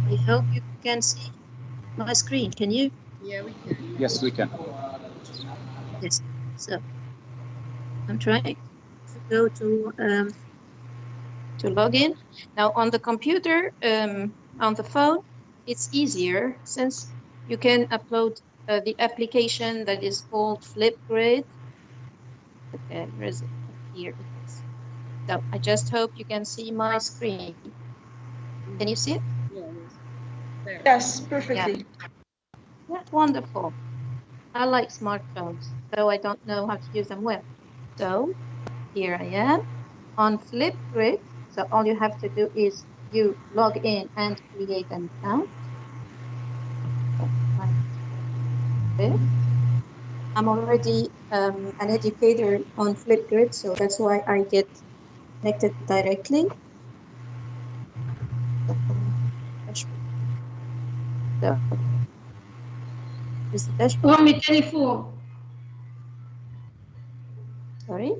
I hope you can see my screen. Can you? Yeah, we can. Yes, we can. Yes. So I'm trying to go to log in. Now on the computer, on the phone, it's easier since you can upload the application that is called Flipgrid. Okay, where is it? Here it is. So I just hope you can see my screen. Can you see it? Yes. Yes, perfectly. Yeah, wonderful. I like smartphones, though I don't know how to use them well. So here I am on Flipgrid. So all you have to do is you log in and create an account. I'm already an educator on Flipgrid, so that's why I get connected directly. So, is the dashboard? Only 24. Sorry.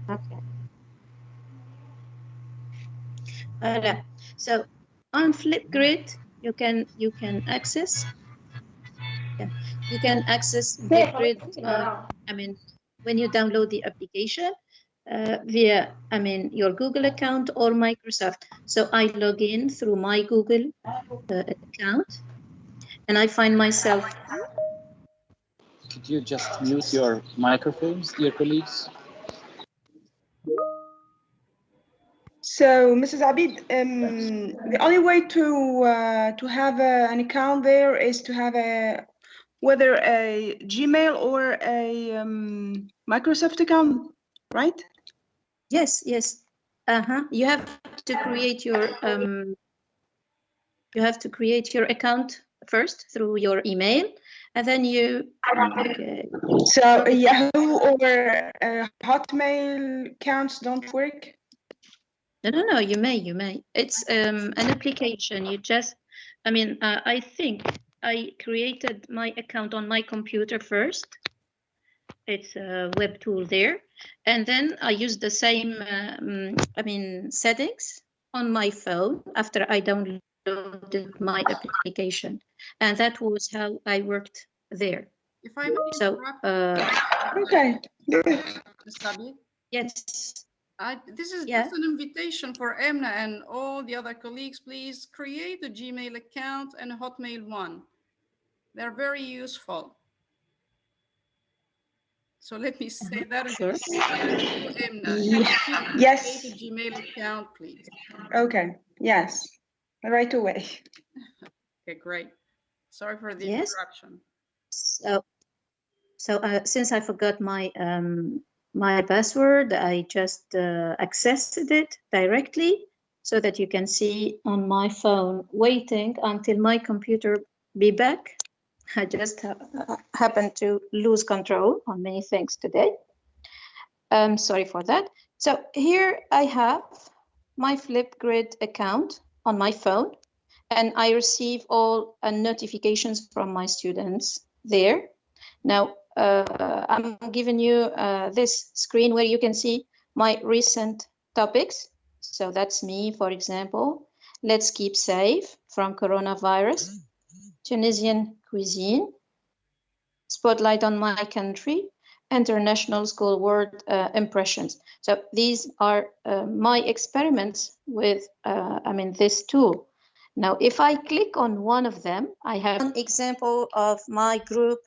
Okay. So on Flipgrid, you can access. Yeah, you can access Flipgrid. I mean, when you download the application via, I mean, your Google account or Microsoft. So I log in through my Google account, and I find myself. Could you just mute your microphones, dear colleagues? So, Mrs. Abid, the only way to have an account there is to have whether a Gmail or a Microsoft account, right? Yes, yes. You have to create your account first through your email, and then you. Okay. So Yahoo or Hotmail accounts don't work. No. You may. It's an application. You just. I mean, I think I created my account on my computer first. It's a web tool there, and then I use the same. I mean, settings on my phone after I downloaded my application, and that was how I worked there. If I may so okay. Abid? Yes. This is just an invitation for Emna and all the other colleagues. Please create a Gmail account and a Hotmail one. They're very useful. So let me say that sure. Emna. Yes. Create a Gmail account, please. Okay. Yes. Right away. Okay, great. Sorry for the interruption. So since I forgot my my password, I just accessed it directly so that you can see on my phone, waiting until my computer be back. I just happened to lose control on many things today. Sorry for that. So here I have my Flipgrid account on my phone, and I receive all notifications from my students there. Now, I'm giving you this screen where you can see my recent topics. So that's me, for example. Let's keep safe from coronavirus. Tunisian cuisine. Spotlight on my country. International School Word impressions. So these are my experiments with, this tool. Now, if I click on one of them, I have an example of my group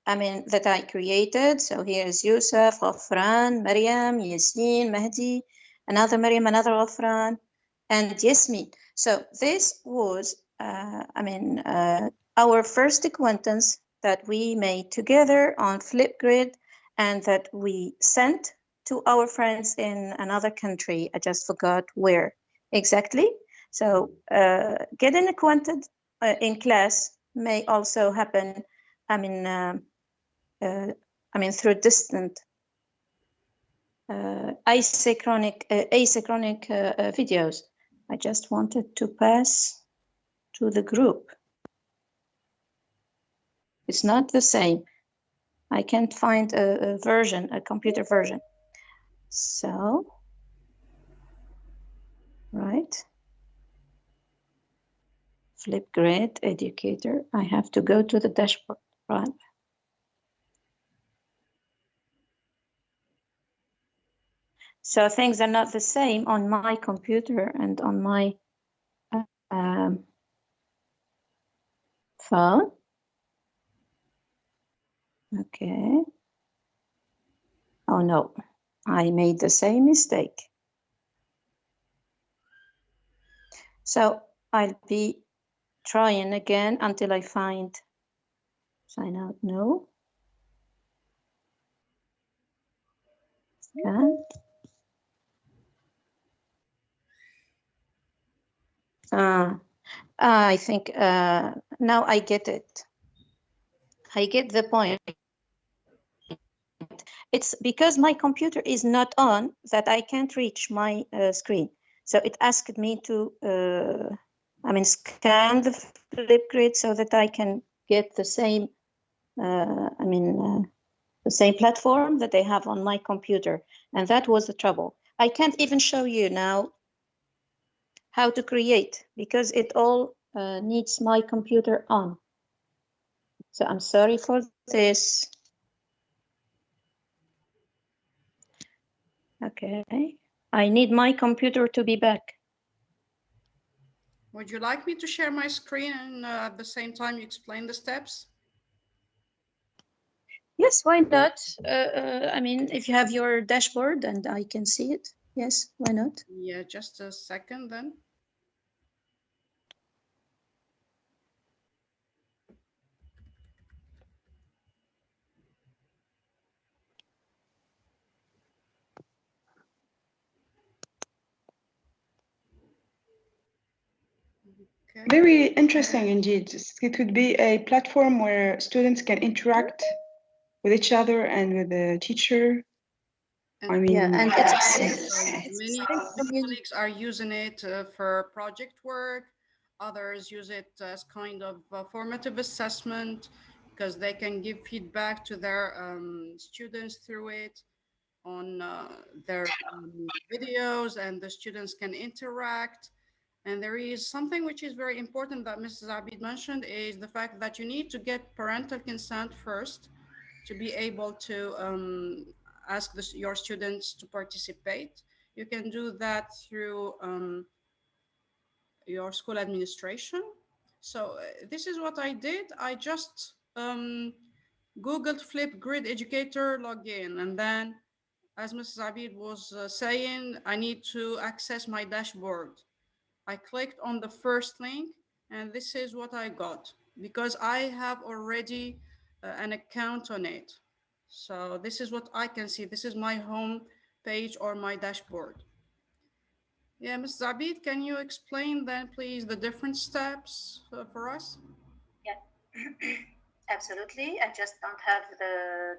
that I created. So here's Yusuf, Ghafran, Maryam, Yasin, Mahdi, another Maryam, another Ghafran, and Yasmin. So this was, our first acquaintance that we made together on Flipgrid and that we sent to our friends in another country. I just forgot where exactly. So getting acquainted in class may also happen, through distant asynchronous videos. I just wanted to pass to the group. It's not the same. I can't find a version, a computer version. So, right. Flipgrid educator. I have to go to the dashboard, right? So things are not the same on my computer and on my phone. Okay. Oh no, I made the same mistake. So I'll be trying again until I find sign out. No. Scan. I think now I get it. I get the point. It's because my computer is not on that I can't reach my screen. So it asked me to, scan the Flipgrid so that I can get the same, the same platform that they have on my computer. And that was the trouble. I can't even show you now how to create because it all needs my computer on. So I'm sorry for this. Okay, I need my computer to be back. Would you like me to share my screen and at the same time you explain the steps? Yes, why not? If you have your dashboard and I can see it, yes, why not? Yeah, just a second then. Okay. Very interesting indeed. It would be a platform where students can interact with each other and with the teacher. And I mean, Yeah, and it's many colleagues are using it for project work. Others use it as kind of formative assessment because they can give feedback to their students through it on their videos, and the students can interact. And there is something which is very important that Mrs. Abid mentioned is the fact that you need to get parental consent first to be able to ask your students to participate. You can do that through your school administration. So this is what I did. I just Googled Flipgrid Educator login, and then, as Mrs. Abid was saying, I need to access my dashboard. I clicked on the first link, and this is what I got because I have already an account on it. So this is what I can see. This is my home page or my dashboard. Yeah, Ms. Abid, can you explain then, please, the different steps for us? Yeah, absolutely. I just don't have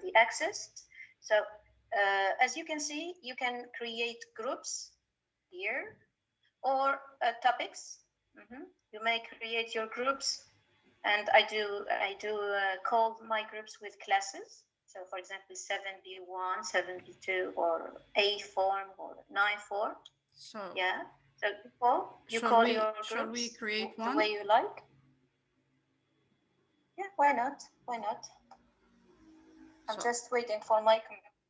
the access. So as you can see, you can create groups here or topics. You may create your groups, and I do call my groups with classes. So for example, 7B1, 7B2, or A form or 9 form. So yeah. So you call your groups shall we create one? the way you like. Yeah, why not? Why not? I'm just waiting for my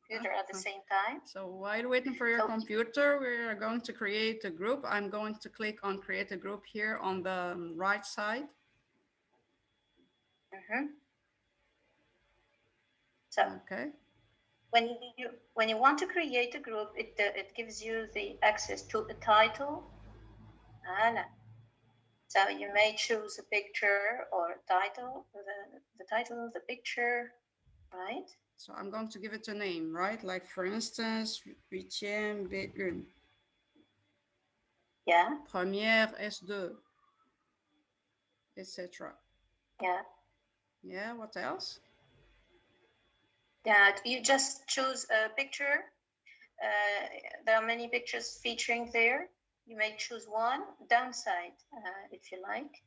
computer at the same time. So while waiting for your computer, we're going to create a group. I'm going to click on create a group here on the right side. So okay. When you want to create a group, it gives you the access to a title. So you may choose a picture or a title, the title, the picture, right? So I'm going to give it a name, right? Like for instance, 8e B1. Yeah. Première S2, etc. Yeah. Yeah, what else? Yeah, you just choose a picture. There are many pictures featuring there. You may choose one, downside, if you like.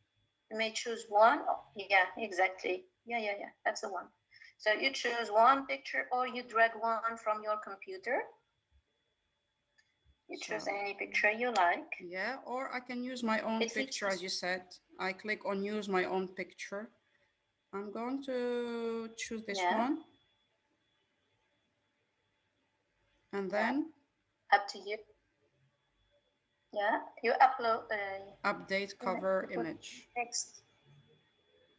You may choose one. Oh, yeah, exactly. Yeah, that's the one. So you choose one picture or you drag one from your computer. You choose any picture you like. Yeah, or I can use my own picture, as you said. I click on use my own picture. I'm going to choose this one. And then? Up to you. Yeah, you upload. Update cover image. Next.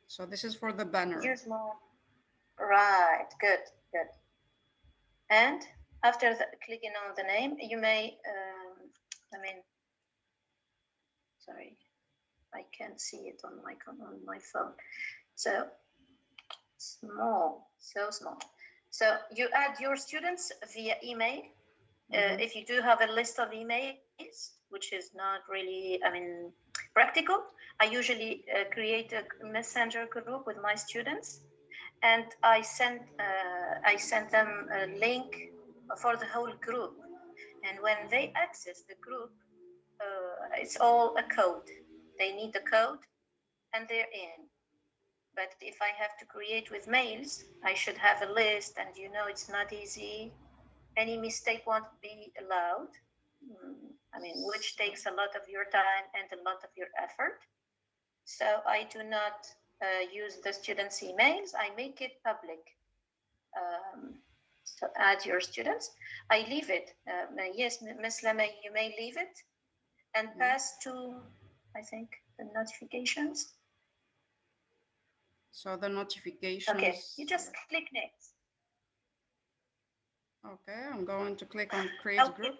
So this is for the banner. Use more. Right, good, good. And after clicking on the name, you may, sorry, I can't see it on my phone. So small, so small. So you add your students via email. If you do have a list of emails, which is not really, practical, I usually create a messenger group with my students, and I send them a link for the whole group. And when they access the group, it's all a code. They need the code, and they're in. But if I have to create with mails, I should have a list, and it's not easy. Any mistake won't be allowed. Which takes a lot of your time and a lot of your effort. So I do not use the students' emails. I make it public. So add your students. I leave it. Yes, Ms. Lama, you may leave it and pass to, I think, the notifications. So the notifications. Okay, you just click next. Okay, I'm going to click on create group.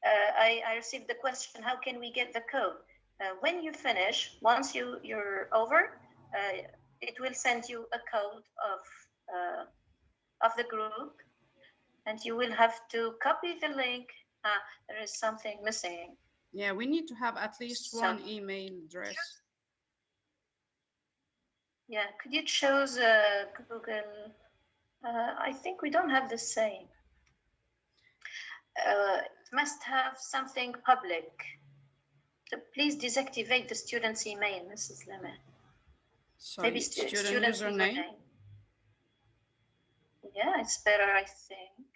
I received the question, how can we get the code? When you finish, once you're over, it will send you a code of the group, and you will have to copy the link. There is something missing. Yeah, we need to have at least one email address. Yeah, could you choose Google? I think we don't have the same. It must have something public. So please deactivate the student's email, Mrs. Lemon. So maybe student username? Yeah, it's better, I think.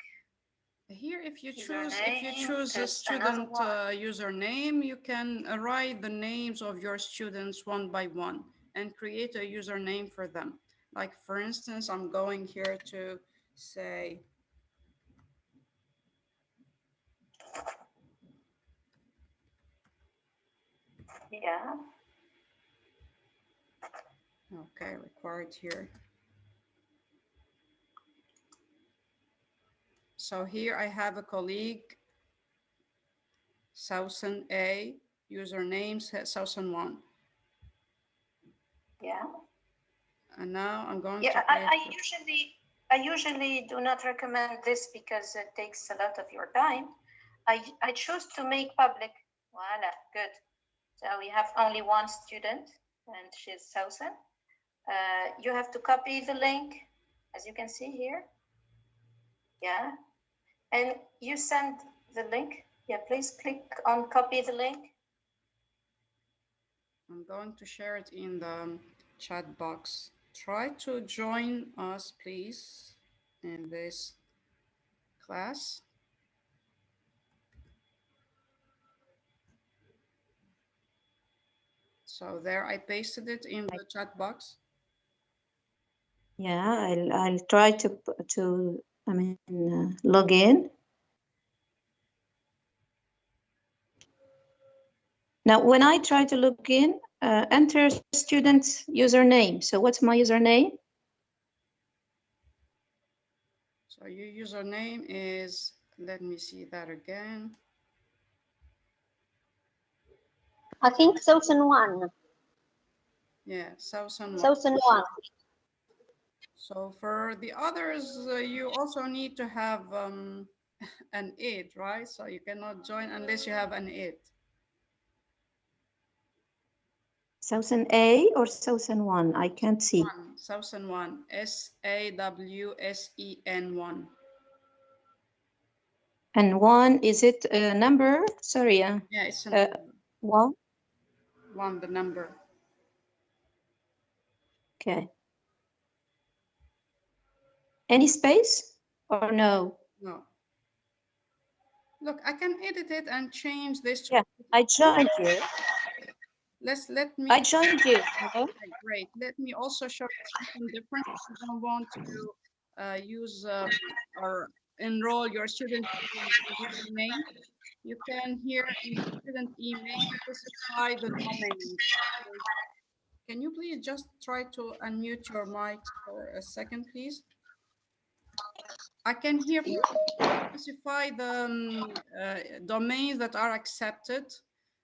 Here, if you choose a student username, you can write the names of your students one by one and create a username for them. Like, for instance, I'm going here to say, yeah. Okay, required here. So here I have a colleague, Sawsen A, username Sawsen1. Yeah. And now I'm going to I usually do not recommend this because it takes a lot of your time. I choose to make public. Voila, good. So we have only one student, and she's Sawsen. You have to copy the link, as you can see here. Yeah. And you send the link. Yeah, please click on copy the link. I'm going to share it in the chat box. Try to join us, please, in this class. So there, I pasted it in the chat box. Yeah, I'll try to log in. Now, when I try to log in, enter student's username. So what's my username? So your username is, let me see that again. I think Sawsen1. Yeah, Sawsen1. Sawsen1. So for the others, you also need to have an id, right? So you cannot join unless you have an id. Sawsen A or Sawsen1? I can't see. Sawsen1, Sawsen1. And one, is it a number? Sorry. Yeah, it's a number. One? One, the number. Okay. Any space or no? No. Look, I can edit it and change this. Yeah, I joined you. Let me. I joined you. Hello? Okay, great. Let me also show you something different. If you don't want to use or enroll your student using a username, you can here in the student email specify the domain. Can you please just try to unmute your mic for a second, please? I can here specify the domains that are accepted.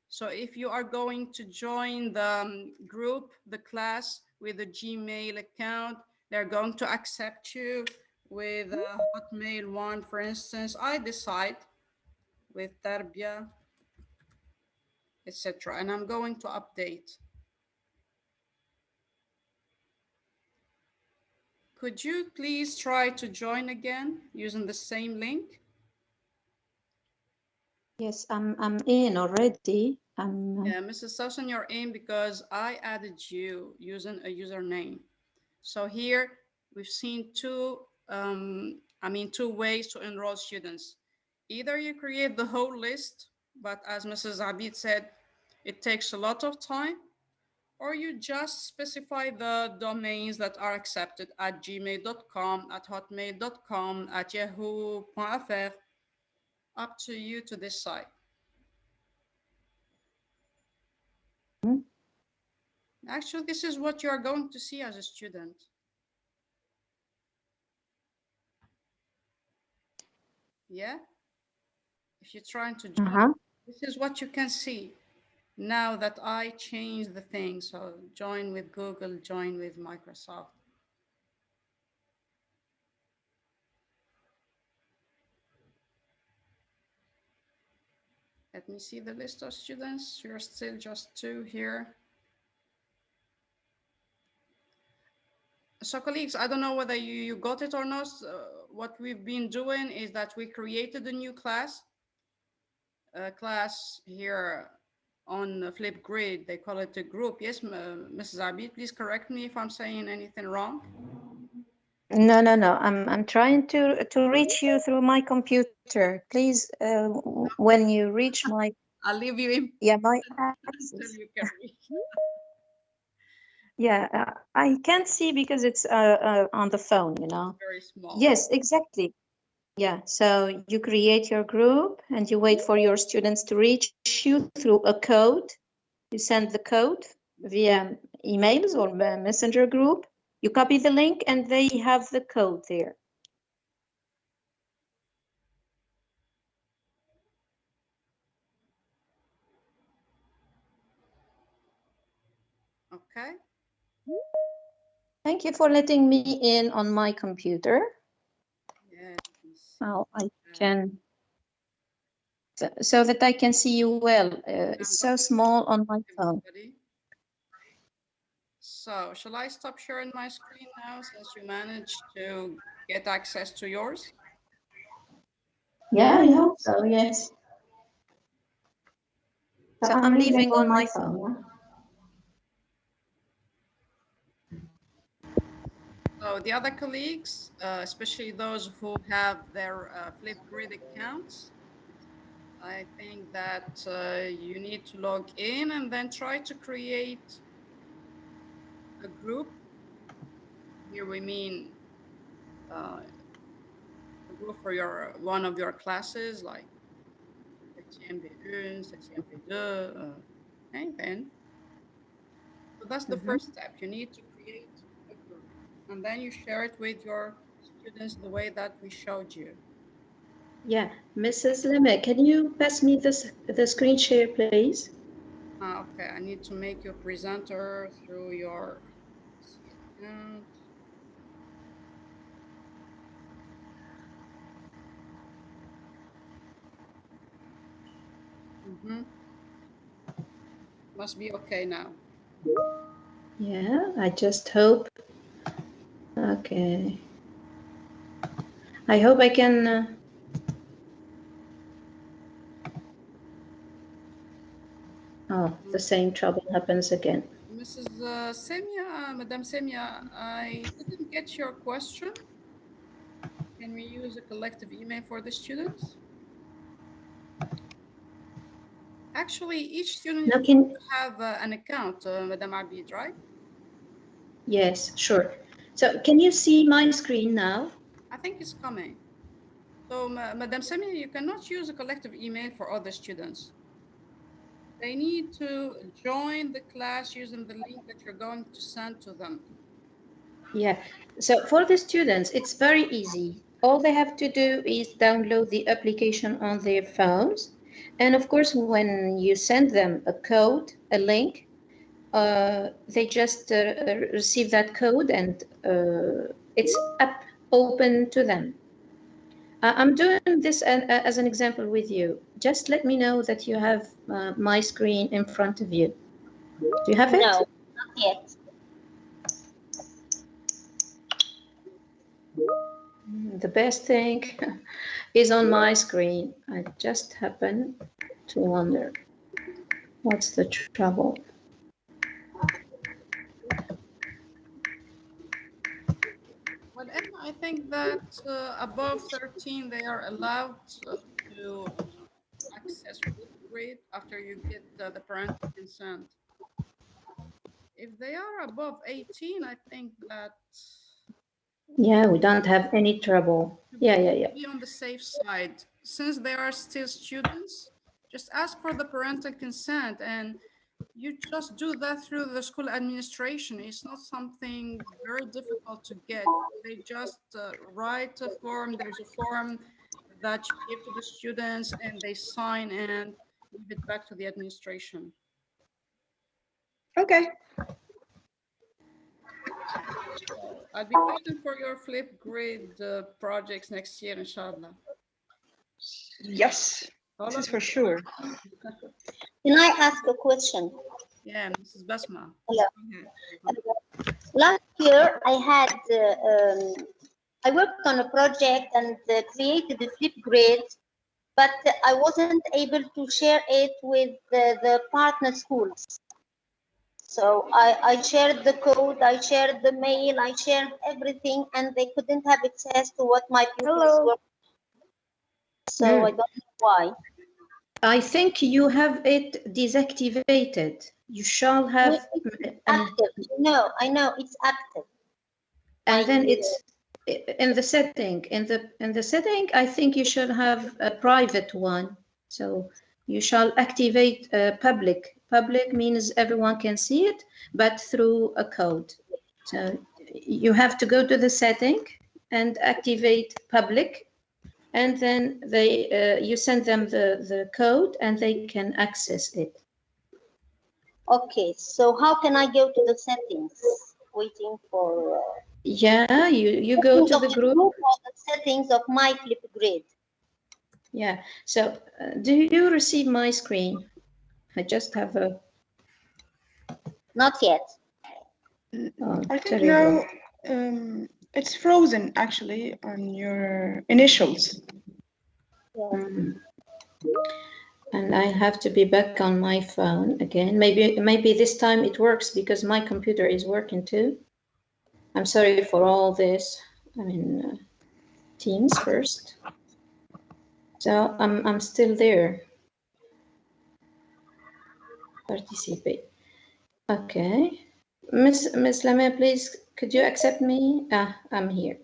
So if you are going to join the group, the class with a Gmail account, they're going to accept you with a Hotmail one, for instance. I decide with Tarbia, etc. And I'm going to update. Could you please try to join again using the same link? Yes, I'm in already. Yeah, Mrs. Sawsen, you're in because I added you using a username. So here we've seen two ways to enroll students. Either you create the whole list, but as Mrs. Abid said, it takes a lot of time, or you just specify the domains that are accepted at gmail.com, at hotmail.com, at yahoo.fr, up to you to decide. Actually, this is what you are going to see as a student. Yeah? If you're trying to join, this is what you can see now that I changed the thing. So join with Google, join with Microsoft. Let me see the list of students. You're still just two here. So colleagues, I don't know whether you got it or not. What we've been doing is that we created a new class. Class here on Flipgrid. They call it a group. Yes, Mrs. Abid, please correct me if I'm saying anything wrong. No. I'm trying to reach you through my computer. Please, when you reach my, I'll leave you in. yeah, my Until access. you can reach. Yeah, I can't see because it's on the phone, you know. Very small. Yes, exactly. Yeah, so you create your group and you wait for your students to reach you through a code. You send the code via emails or messenger group. You copy the link and they have the code there. Okay. Thank you for letting me in on my computer. Yes. Now I can, so that I can see you well. It's so small on my phone. So shall I stop sharing my screen now since you managed to get access to yours? Yeah, I hope so, yes. So I'm leaving on my phone. So the other colleagues, especially those who have their Flipgrid accounts, I think that you need to log in and then try to create a group. Here we mean a group for your one of your classes, like 7e B1, 7e B2, and then. So that's the first step. You need to create a group, and then you share it with your students the way that we showed you. Yeah, Mrs. Lemmer, can you pass me the screen share, please? Okay, I need to make you a presenter through your account. Must be okay now. Yeah, I just hope. Okay. I hope I can. Oh, the same trouble happens again. Mrs. Semia, Madame Semia, I didn't get your question. Can we use a collective email for the students? Actually, each student Now can, have an account, Madam Abid, right? yes, sure. So can you see my screen now? I think it's coming. So, Madam Sami, you cannot use a collective email for other students. They need to join the class using the link that you're going to send to them. Yeah, so for the students, it's very easy. All they have to do is download the application on their phones. And of course, when you send them a code, a link, they just receive that code and it's up open to them. I'm doing this as an example with you. Just let me know that you have my screen in front of you. Do you have it? No, not yet. The best thing is on my screen. I just happen to wonder what's the trouble. Well, Emma, I think that above 13, they are allowed to access Flipgrid after you get the parental consent. If they are above 18, I think that Yeah, we don't have any trouble. Yeah. be on the safe side. Since they are still students, just ask for the parental consent and you just do that through the school administration. It's not something very difficult to get. They just write a form. There's a form that you give to the students and they sign and give it back to the administration. Okay. I'll be waiting for your Flipgrid projects next year, inshallah. Yes, All this is of for you. sure. Can I ask a question? Yeah, Mrs. Basma. Hello. Mhm. Last year, I worked on a project and created a Flipgrid, but I wasn't able to share it with the partner schools. So I shared the code, I shared the mail, I shared everything, and they couldn't have access to what my pupils were. So I don't know why. I think you have it deactivated. You shall have, Active. No, I know it's active. and then it's in the setting. In the setting, I think you should have a private one. So you shall activate public. Public means everyone can see it, but through a code. So you have to go to the setting and activate public, and then they you send them the code and they can access it. Okay, so how can I go to the settings? Waiting for Yeah, you go to the group. or the settings of my Flipgrid. Yeah. So do you receive my screen? I just have a. Not yet. Oh, I think terrible. now it's frozen actually on your initials. Mm. And I have to be back on my phone again. Maybe this time it works because my computer is working too. I'm sorry for all this. I mean, Teams first. So I'm still there. Participate. Okay. Miss Lamia, please, could you accept me? I'm here.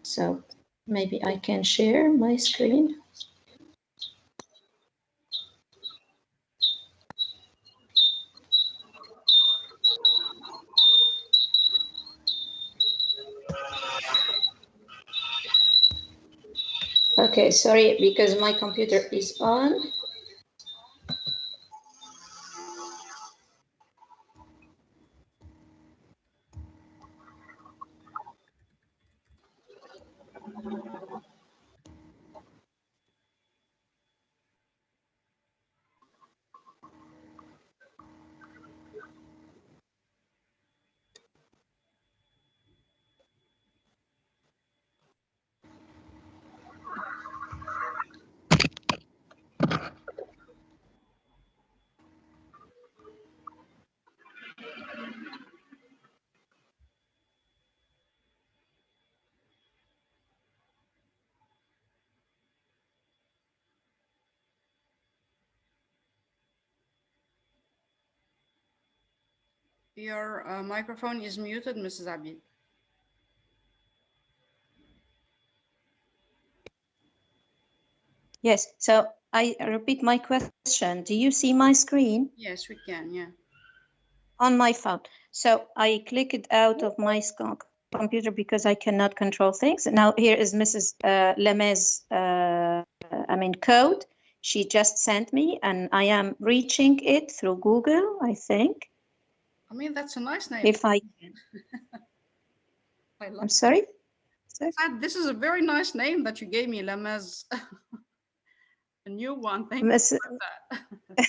So maybe I can share my screen. Okay, sorry, because my computer is on. Your microphone is muted, Mrs. Abid. Yes, so I repeat my question. Do you see my screen? Yes, we can, yeah. On my phone. So I click it out of my computer because I cannot control things. Now here is Mrs. Lemez, code. She just sent me and I am reaching it through Google, I think. I mean, that's a nice name. If I can. I'm sorry? This is a very nice name that you gave me, Lemez. A new one. Thank you for that.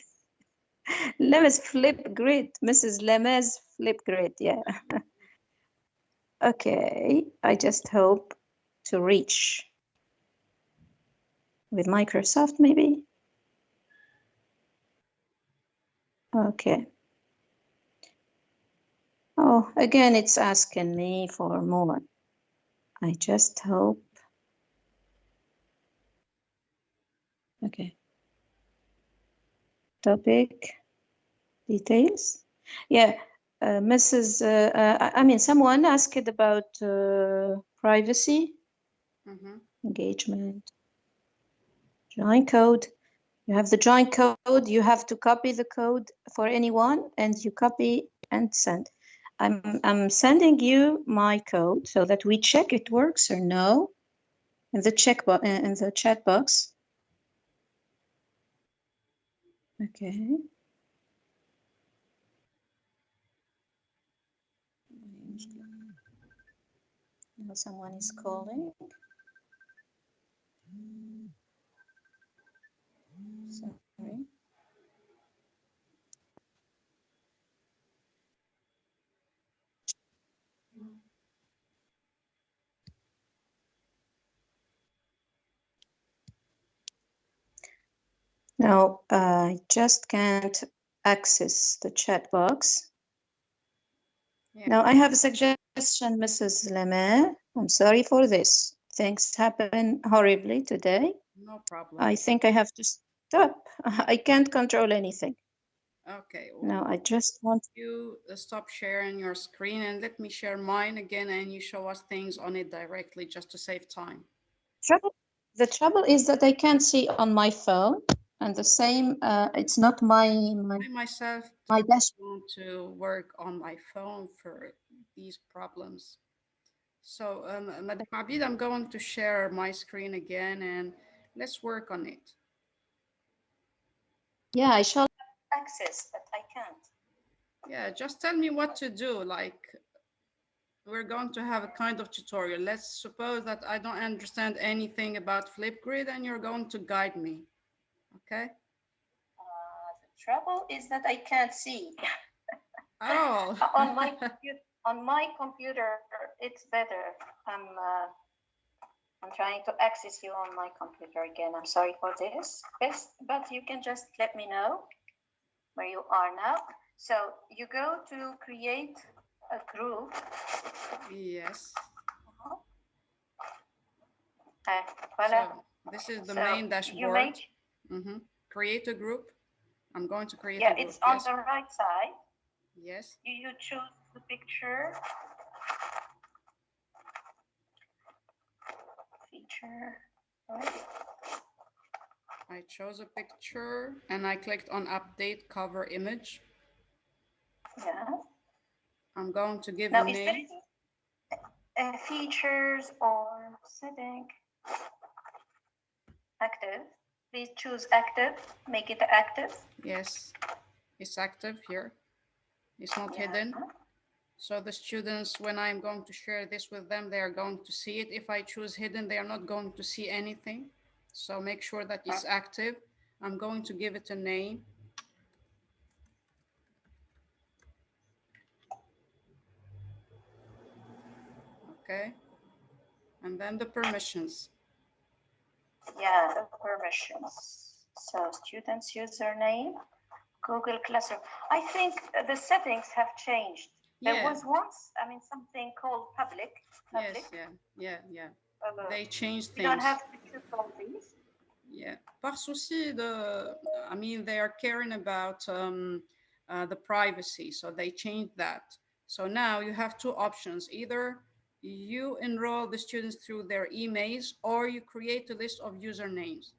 Lemez Flipgrid, Mrs. Lemez Flipgrid, yeah. Okay, I just hope to reach with Microsoft maybe. Okay. Oh, again, it's asking me for more. I just hope. Okay. Topic details. Yeah, Mrs. Someone asked about privacy, engagement, join code. You have the join code. You have to copy the code for anyone, and you copy and send. I'm sending you my code so that we check it works or no in the in the chat box. Okay. Now someone is calling. Sorry. Now I just can't access the chat box. Yeah. Now I have a suggestion, Mrs. Lemaire. I'm sorry for this. Things happen horribly today. No problem. I think I have to stop. I can't control anything. Okay. Well, no, I just want you stop sharing your screen and let me share mine again, and you show us things on it directly just to save time. The trouble is that I can't see on my phone, and the same. It's not my myself. My dashboard. Want to work on my phone for these problems. So, Madam Abid, I'm going to share my screen again, and let's work on it. Yeah, I shall access, but I can't. Yeah, just tell me what to do. Like, we're going to have a kind of tutorial. Let's suppose that I don't understand anything about Flipgrid and you're going to guide me. Okay? The trouble is that I can't see. At all. on my computer, it's better. I'm trying to access you on my computer again. I'm sorry for this, but you can just let me know where you are now. So you go to create a group. Yes. Voilà. So this is the main dashboard. Create a group. I'm going to create a group. Yeah, it's on the right side. Yes. You choose the picture. Feature. Right. I chose a picture and I clicked on update cover image. Yeah. I'm going to give now, a name. Features or setting active. Please choose active. Make it active. Yes, it's active here. It's not hidden. So the students, when I'm going to share this with them, they are going to see it. If I choose hidden, they are not going to see anything. So make sure that it's active. I'm going to give it a name. Okay. And then the permissions. Yeah, the permissions. So students username, Google Classroom. I think the settings have changed. There was once, something called public. Yes, yeah. They changed things. You don't have to choose all these. Yeah, par souci de, they are caring about the privacy. So they changed that. So now you have two options. Either you enroll the students through their emails or you create a list of usernames.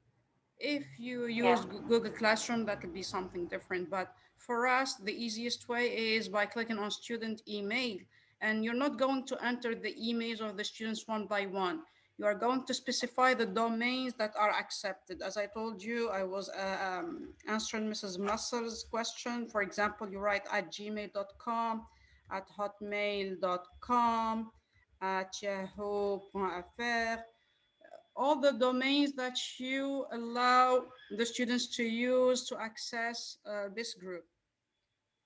If you use Google Classroom, that could be something different. But for us, the easiest way is by clicking on student email. And you're not going to enter the emails of the students one by one. You are going to specify the domains that are accepted. As I told you, I was answering Mrs. Mussel's question. For example, you write at gmail.com, at hotmail.com, at yahoo.fr, all the domains that you allow the students to use to access this group.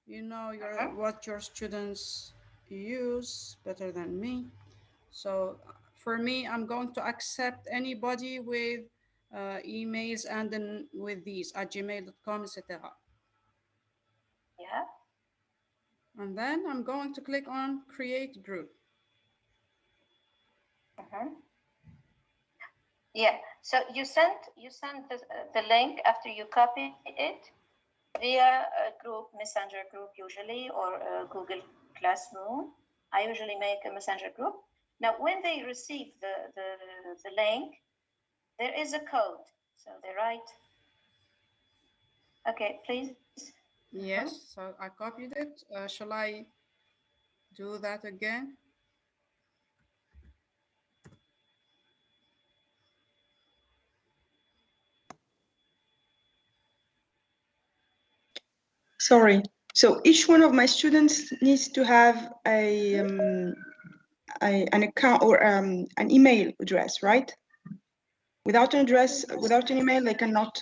You know what your students use better than me. So for me, I'm going to accept anybody with emails and then with these at gmail.com, etc. Yeah. And then I'm going to click on create group. Yeah. So you sent the link after you copy it via a group, messenger group usually, or a Google Classroom. I usually make a messenger group. Now, when they receive the link, there is a code. So they write, okay, please. Yes, so I copied it. Shall I do that again? Sorry. So each one of my students needs to have an account or an email address, right? Without an address, without an email, they cannot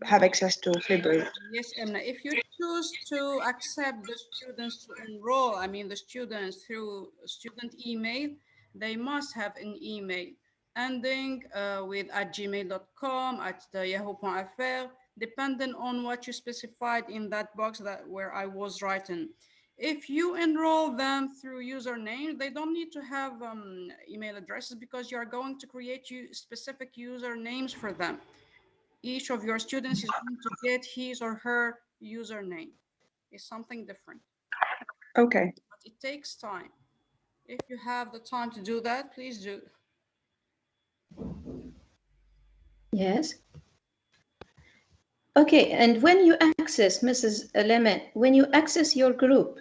have access to Flipgrid. Yes, Emna, if you choose to accept the students to enroll, I mean the students through student email, they must have an email ending with at gmail.com, at the yahoo.fr, depending on what you specified in that box that where I was writing. If you enroll them through username, they don't need to have email addresses because you are going to create specific usernames for them. Each of your students is going to get his or her username. It's something different. Okay. But it takes time. If you have the time to do that, please do. Yes. Okay, and when you access, Mrs. Lemon, when you access your group,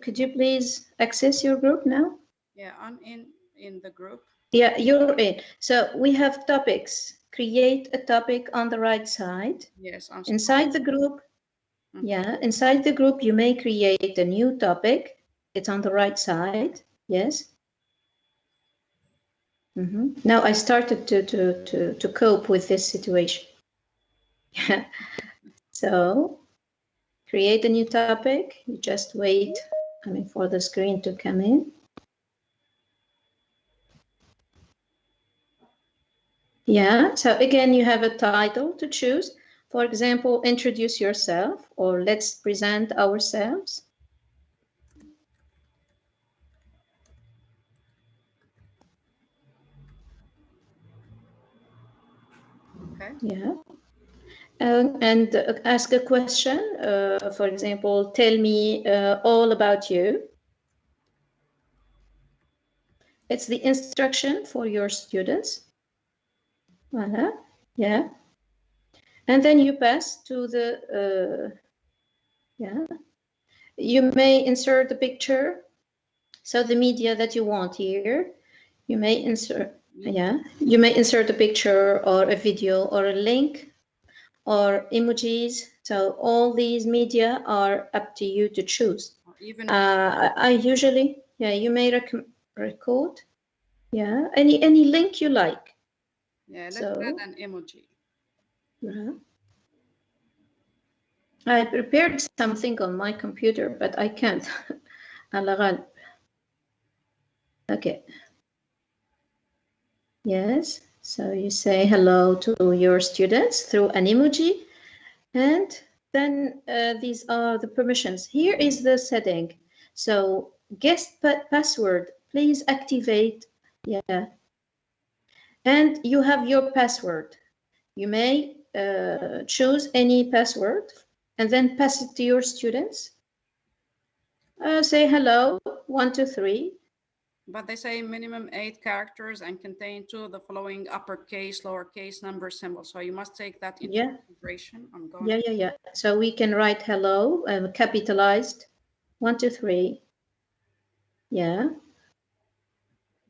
could you please access your group now? Yeah, I'm in the group. Yeah, you're in. So we have topics. Create a topic on the right side. Yes, I'm inside the group. Yeah, inside the group, you may create a new topic. It's on the right side. Yes. Now I started to cope with this situation. Yeah. So create a new topic. You just wait, for the screen to come in. Yeah, so again, you have a title to choose. For example, introduce yourself, or let's present ourselves. Okay. Yeah. And ask a question. For example, tell me all about you. It's the instruction for your students. Voilà. Yeah. And then you pass to the, yeah. You may insert the picture. So the media that you want here, you may insert, yeah. You may insert a picture or a video or a link or emojis. So all these media are up to you to choose. Even I usually, yeah, you may record, yeah, any link you like. Yeah, let's add an emoji. Yeah. I prepared something on my computer, but I can't. Okay. Yes. So you say hello to your students through an emoji, and then these are the permissions. Here is the setting. So guest password, please activate. Yeah. And you have your password. You may choose any password and then pass it to your students. Say hello, 1, 2, 3. But they say minimum 8 characters and contain 2 of the following uppercase, lowercase number symbols. So you must take that into consideration. I'm going. Yeah. So we can write hello, capitalized, 1, 2, 3. Yeah.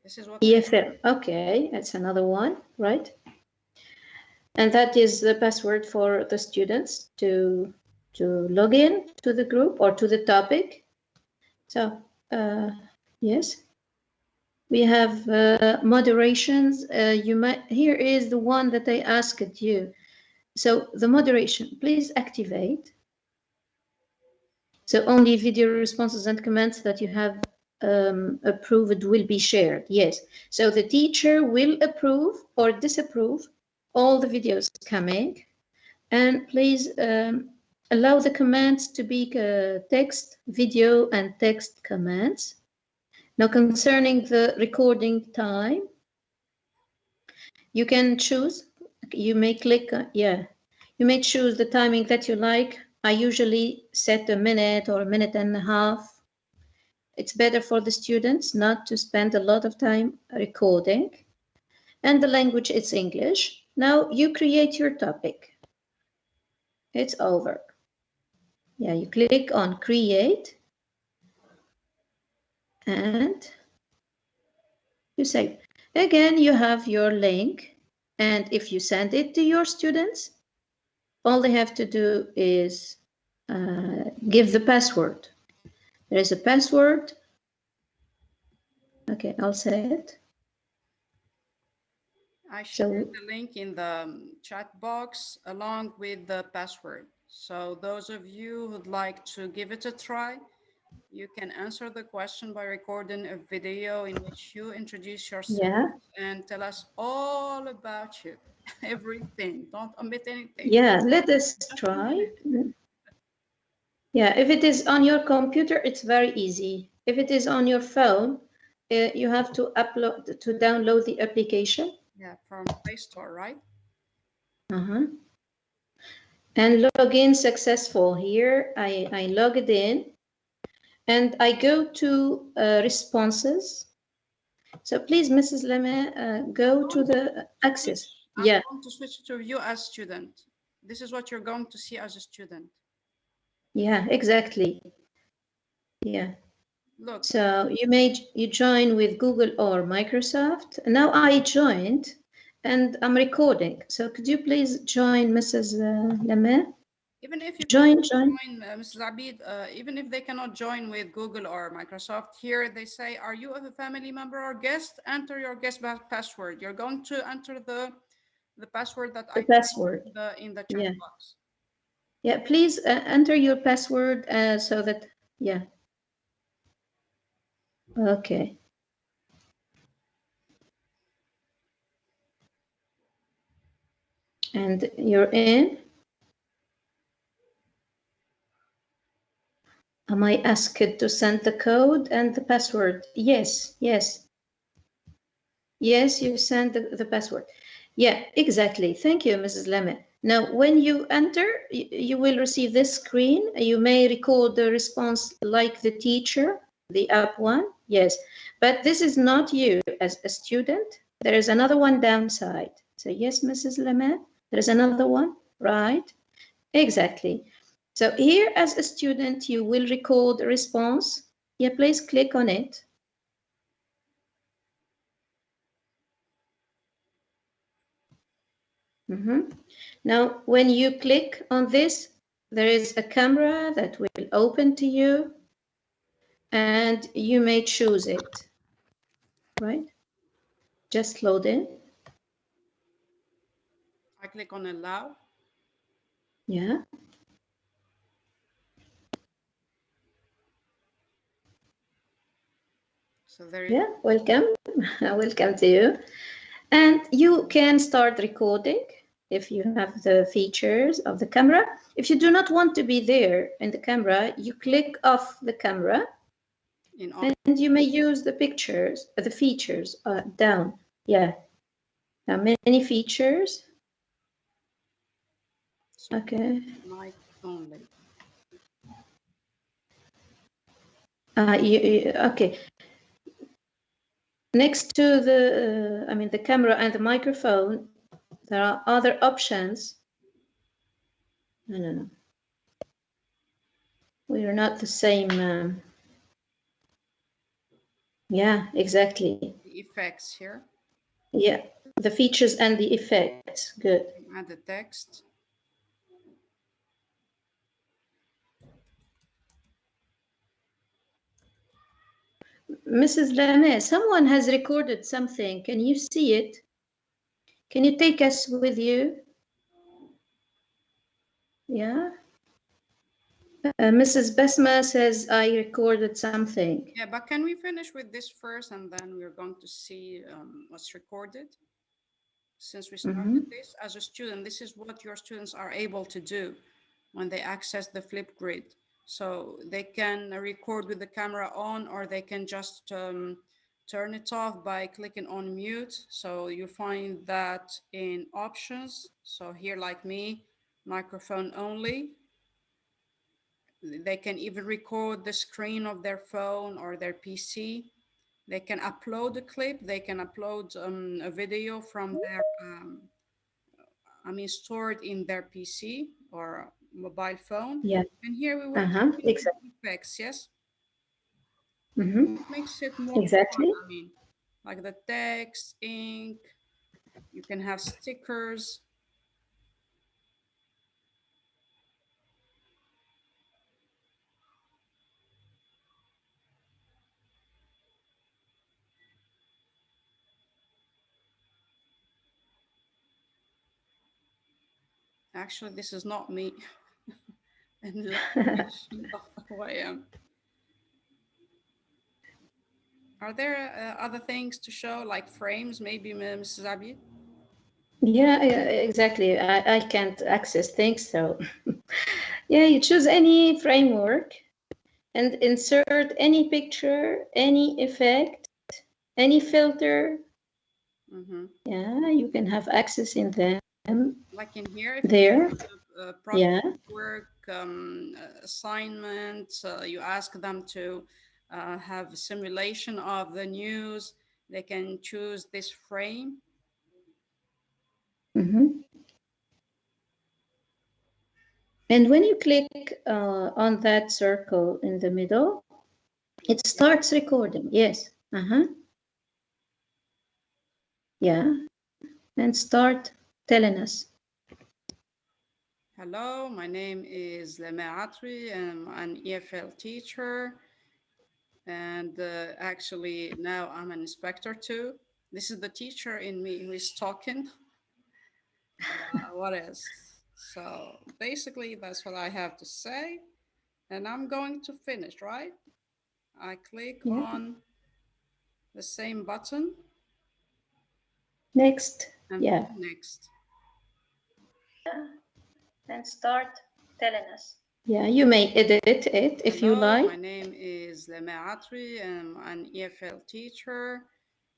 This is what. Okay, that's another one, right? And that is the password for the students to log in to the group or to the topic. So yes, we have moderations. Here is the one that I asked you. So the moderation, please activate. So only video responses and comments that you have approved will be shared. Yes. So the teacher will approve or disapprove all the videos coming. And please allow the commands to be text, video, and text commands. Now, concerning the recording time, you can choose. You may click, you may choose the timing that you like. I usually set a minute or a minute and a half. It's better for the students not to spend a lot of time recording. And the language is English. Now you create your topic. It's over. Yeah, you click on create and you save. Again, you have your link. And if you send it to your students, all they have to do is give the password. There is a password. Okay, I'll say it. I shared the link in the chat box along with the password. So those of you who'd like to give it a try, you can answer the question by recording a video in which you introduce yourself and tell us all about you, everything. Don't omit anything. Yeah, let us try. Yeah, if it is on your computer, it's very easy. If it is on your phone, you have to download the application. Yeah, from Play Store, right? And login successful. Here, I logged in. And I go to responses. So please, Mrs. Leme, go to the access. I'm going to switch to you as student. This is what you're going to see as a student. Yeah, exactly. Yeah. Look. So you join with Google or Microsoft. Now I joined and I'm recording. So could you please join Mrs. Leme? Even if you join Mrs. Abid, even if they cannot join with Google or Microsoft, here they say, are you a family member or guest? Enter your guest password. You're going to enter the password that I put in the chat box. Yeah, please enter your password so that, Okay. And you're in. Am I asked to send the code and the password? Yes. Yes, you send the password. Yeah, exactly. Thank you, Mrs. Leme. Now, when you enter, you will receive this screen. You may record the response like the teacher, the up one. Yes, but this is not you as a student. There is another one downside. So yes, Mrs. Leme, there is another one, right? Exactly. So here as a student, you will record a response. Yeah, please click on it. Now, when you click on this, there is a camera that will open to you and you may choose it, right? Just load in. I click on allow. Yeah. So there you go. Welcome. Welcome to you. And you can start recording if you have the features of the camera. If you do not want to be there in the camera, you click off the camera and you may use the pictures, the features down. Yeah. Now many features. Okay. only. Okay. Next to the, I mean, the camera and the microphone, there are other options. No. We are not the same. Yeah, exactly. The effects here. Yeah, the features and the effects. Good. Add the text. Mrs. Lamé, someone has recorded something. Can you see it? Can you take us with you? Yeah. Mrs. Besma says, I recorded something. Yeah, but can we finish with this first and then we're going to see what's recorded? Since we started this as a student, this is what your students are able to do when they access the Flipgrid. So they can record with the camera on, or they can just turn it off by clicking on mute. So you find that in options. So here, like me, microphone only. They can even record the screen of their phone or their PC. They can upload a clip. They can upload a video from their, stored in their PC or mobile phone. Yeah. And here we will Exactly. effects, yes? Mm-hmm. Makes it more Exactly. fun. Like the text, ink, you can have stickers. Actually, this is not me. And location of who I am. Are there other things to show, like frames, maybe, Mrs. Abid? Yeah, exactly. I can't access things, so yeah, you choose any framework and insert any picture, any effect, any filter. Yeah, you can have access in them. Like in here, if there. you project work, assignment, you ask them to have a simulation of the news, they can choose this frame. And when you click on that circle in the middle, it starts recording. Yes. Yeah. And start telling us. Hello, my name is Lamé Atri. I'm an EFL teacher. And actually, now I'm an inspector too. This is the teacher in me who is talking. What is? So basically, that's what I have to say. And I'm going to finish, right? I click on the same button. Next. And next. And start telling us. Yeah, you may edit it if you like. My name is Lamé Atri. I'm an EFL teacher.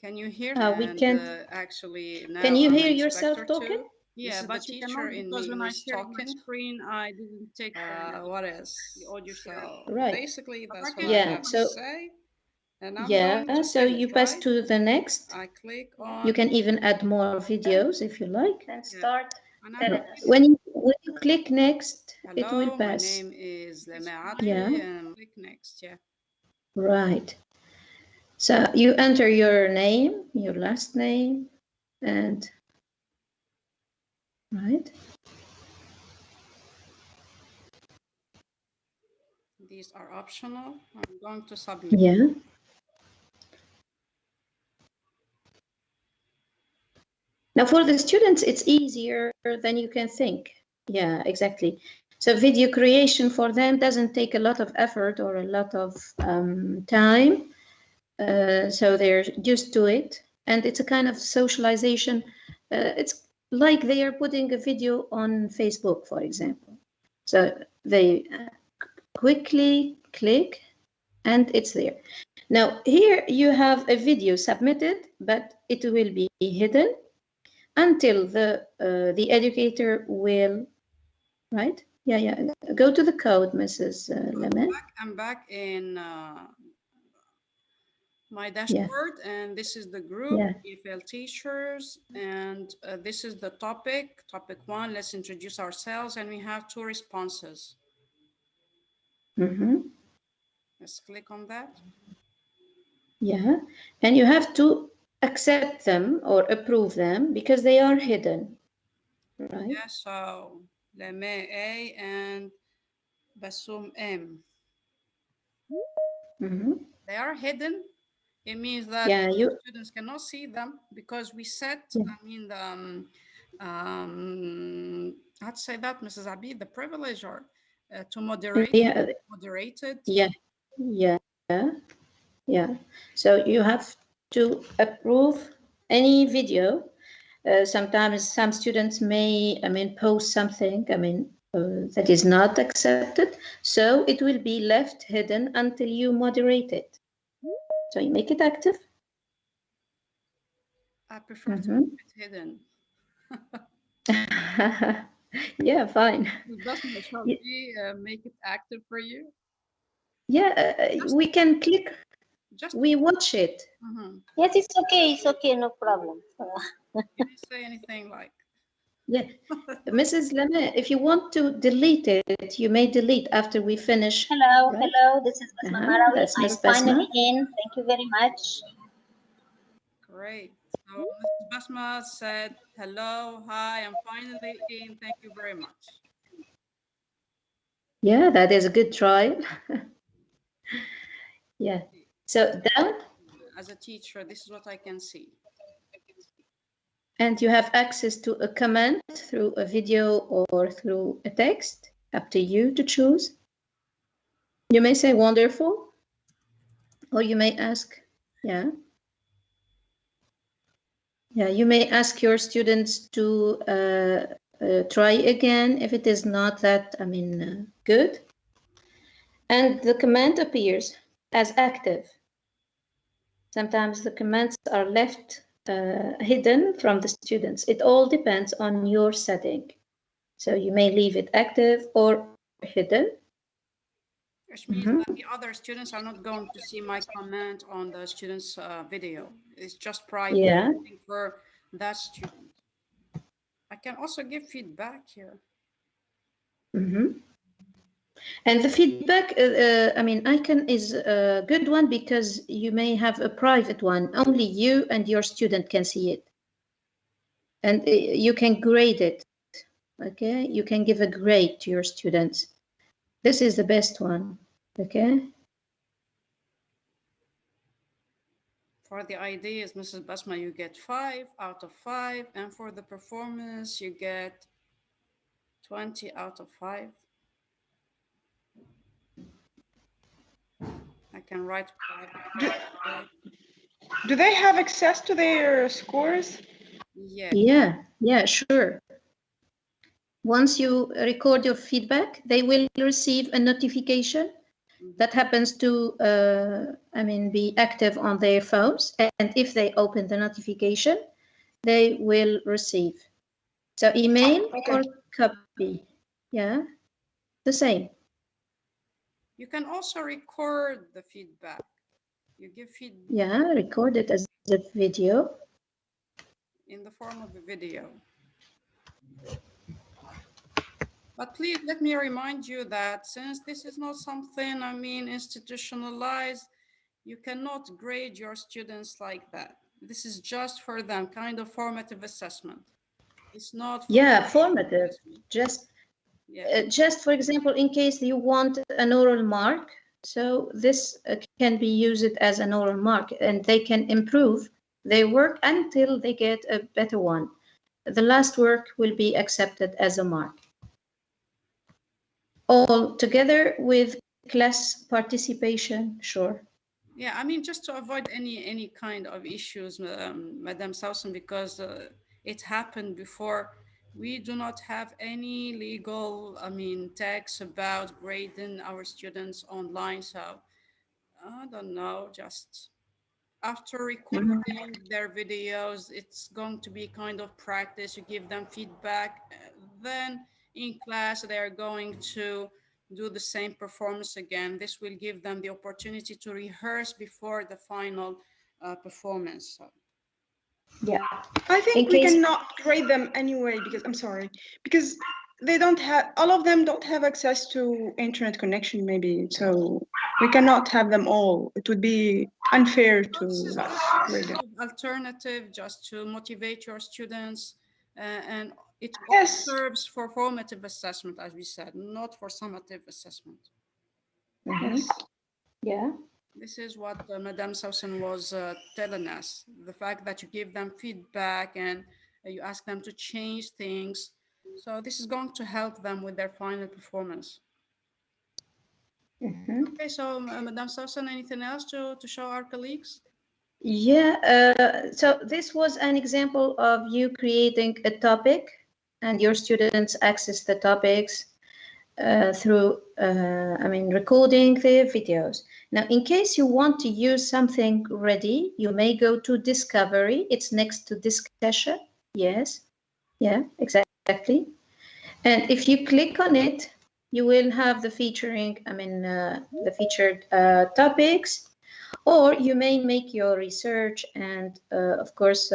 Can you hear me? We can. Actually, now can you I'm hear an yourself talking? Too. Yeah, but the teacher in me when I is shared talking. my screen, I didn't take What is? the audio share. Right. Basically, that's what I have to say. And I'm going to so finish, you pass to the next. I click on. You can even add more videos if you like. And start. When you click next, hello, it will pass. My name is Lamé Atri, and click next. Yeah. Right. So you enter your name, your last name, and right. These are optional. I'm going to submit. Yeah. Now for the students, it's easier than you can think. Yeah, exactly. So video creation for them doesn't take a lot of effort or a lot of time. So they're used to it. And it's a kind of socialization. It's like they are putting a video on Facebook, for example. So they quickly click and it's there. Now here you have a video submitted, but it will be hidden until the educator will, right? yeah. Go to the code, Mrs. Lemon. I'm back in my Yeah, dashboard, and this is the group, yeah. EFL teachers, and this is the topic, topic 1. Let's introduce ourselves, and we have 2 responses. Mm-hmm. Let's click on that. Yeah, and you have to accept them or approve them because they are hidden, right? Yeah, so Leme A and Basum M. Mm-hmm. They are hidden. It means that Yeah, you. students cannot see them because we set, Yeah, I mean, the, how to say that, Mrs. Abid, the privilege or to yeah, moderate it. yeah, yeah, yeah. So you have to approve any video. Sometimes some students may, I mean, post something, I mean, that is not accepted. So it will be left hidden until you moderate it. So you make it active. I prefer to Mm-hmm. keep it hidden. Yeah, fine. Does shall Y- we make it active for you? Yeah, Just, we can click, just. we watch it. Yes, it's okay, no problem. You didn't say anything like. Yeah, Mrs. Leme, if you want to delete it, you may delete after we finish. Hello, Right? hello, this is Basma Marawi. That's I'm Miss Basma. finally in. Thank you very much. Great. So Mrs. Basma said, hello, hi, I'm finally in. Thank you very much. Yeah, that is a good try. Yeah. So down, As a teacher, this is what I can see. and you have access to a comment through a video or through a text. Up to you to choose. You may say wonderful, or you may ask, yeah. Yeah, you may ask your students to try again if it is not that, I mean, good. And the comment appears as active. Sometimes the comments are left hidden from the students. It all depends on your setting. So you may leave it active or hidden. Which means that the other students are not going to see my comment on the student's video. It's just private Yeah. for that student. I can also give feedback here. And the feedback, I mean, icon is a good one because you may have a private one. Only you and your student can see it. And you can grade it. Okay, you can give a grade to your students. This is the best one. Okay. For the ideas, Mrs. Basma, you get 5 out of 5. And for the performance, you get 20 out of 5. I can write Do they have access to their scores? Yeah. Yeah, sure. Once you record your feedback, they will receive a notification that happens to, I mean, be active on their phones. And if they open the notification, they will receive. So email or copy. Yeah, the same. You can also record the feedback. You give feedback. Yeah, record it as a video. In the form of a video. But please let me remind you that since this is not something, I mean, institutionalized, you cannot grade your students like that. This is just for them, kind of formative assessment. It's not for formative. Just for example, in case you want an oral mark, so this can be used as an oral mark, and they can improve their work until they get a better one. The last work will be accepted as a mark. All together with class participation, sure. Yeah, I mean, just to avoid any kind of issues, Madam Sawsen, because it happened before. We do not have any legal, I mean, text about grading our students online. So I don't know, just after recording their videos, it's going to be kind of practice. You give them feedback. Then in class they are going to do the same performance again. This will give them the opportunity to rehearse before the final performance. So, Yeah. I think In we case- cannot grade them anyway because I'm sorry, because they don't have, all of them don't have access to internet connection maybe, so we cannot have them all. It would be unfair to this is grade them. an alternative just to motivate your students, and it Yes. serves for formative assessment, as we said, not for summative assessment. Yes. Yeah. This is what Madame Sawsen was telling us. The fact that you give them feedback and you ask them to change things. So this is going to help them with their final performance. Okay, so Madame Sawsen, anything else to show our colleagues? Yeah, so this was an example of you creating a topic and your students access the topics through, recording the videos. Now, in case you want to use something ready, you may go to Discovery. It's next to Discussion. Yes, yeah, exactly. And if you click on it, you will have the featuring, the featured topics. Or you may make your research and, of course,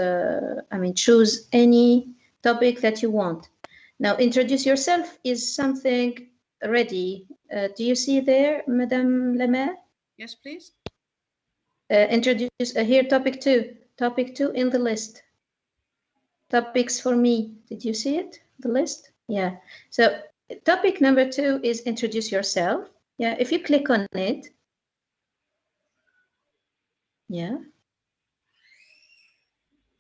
choose any topic that you want. Now, introduce yourself is something ready. Do you see there, Madame Lemaire? Yes, please. Introduce here topic two in the list. Topics for me. Did you see it? The list? Yeah. So topic number 2 is introduce yourself. Yeah. If you click on it, yeah.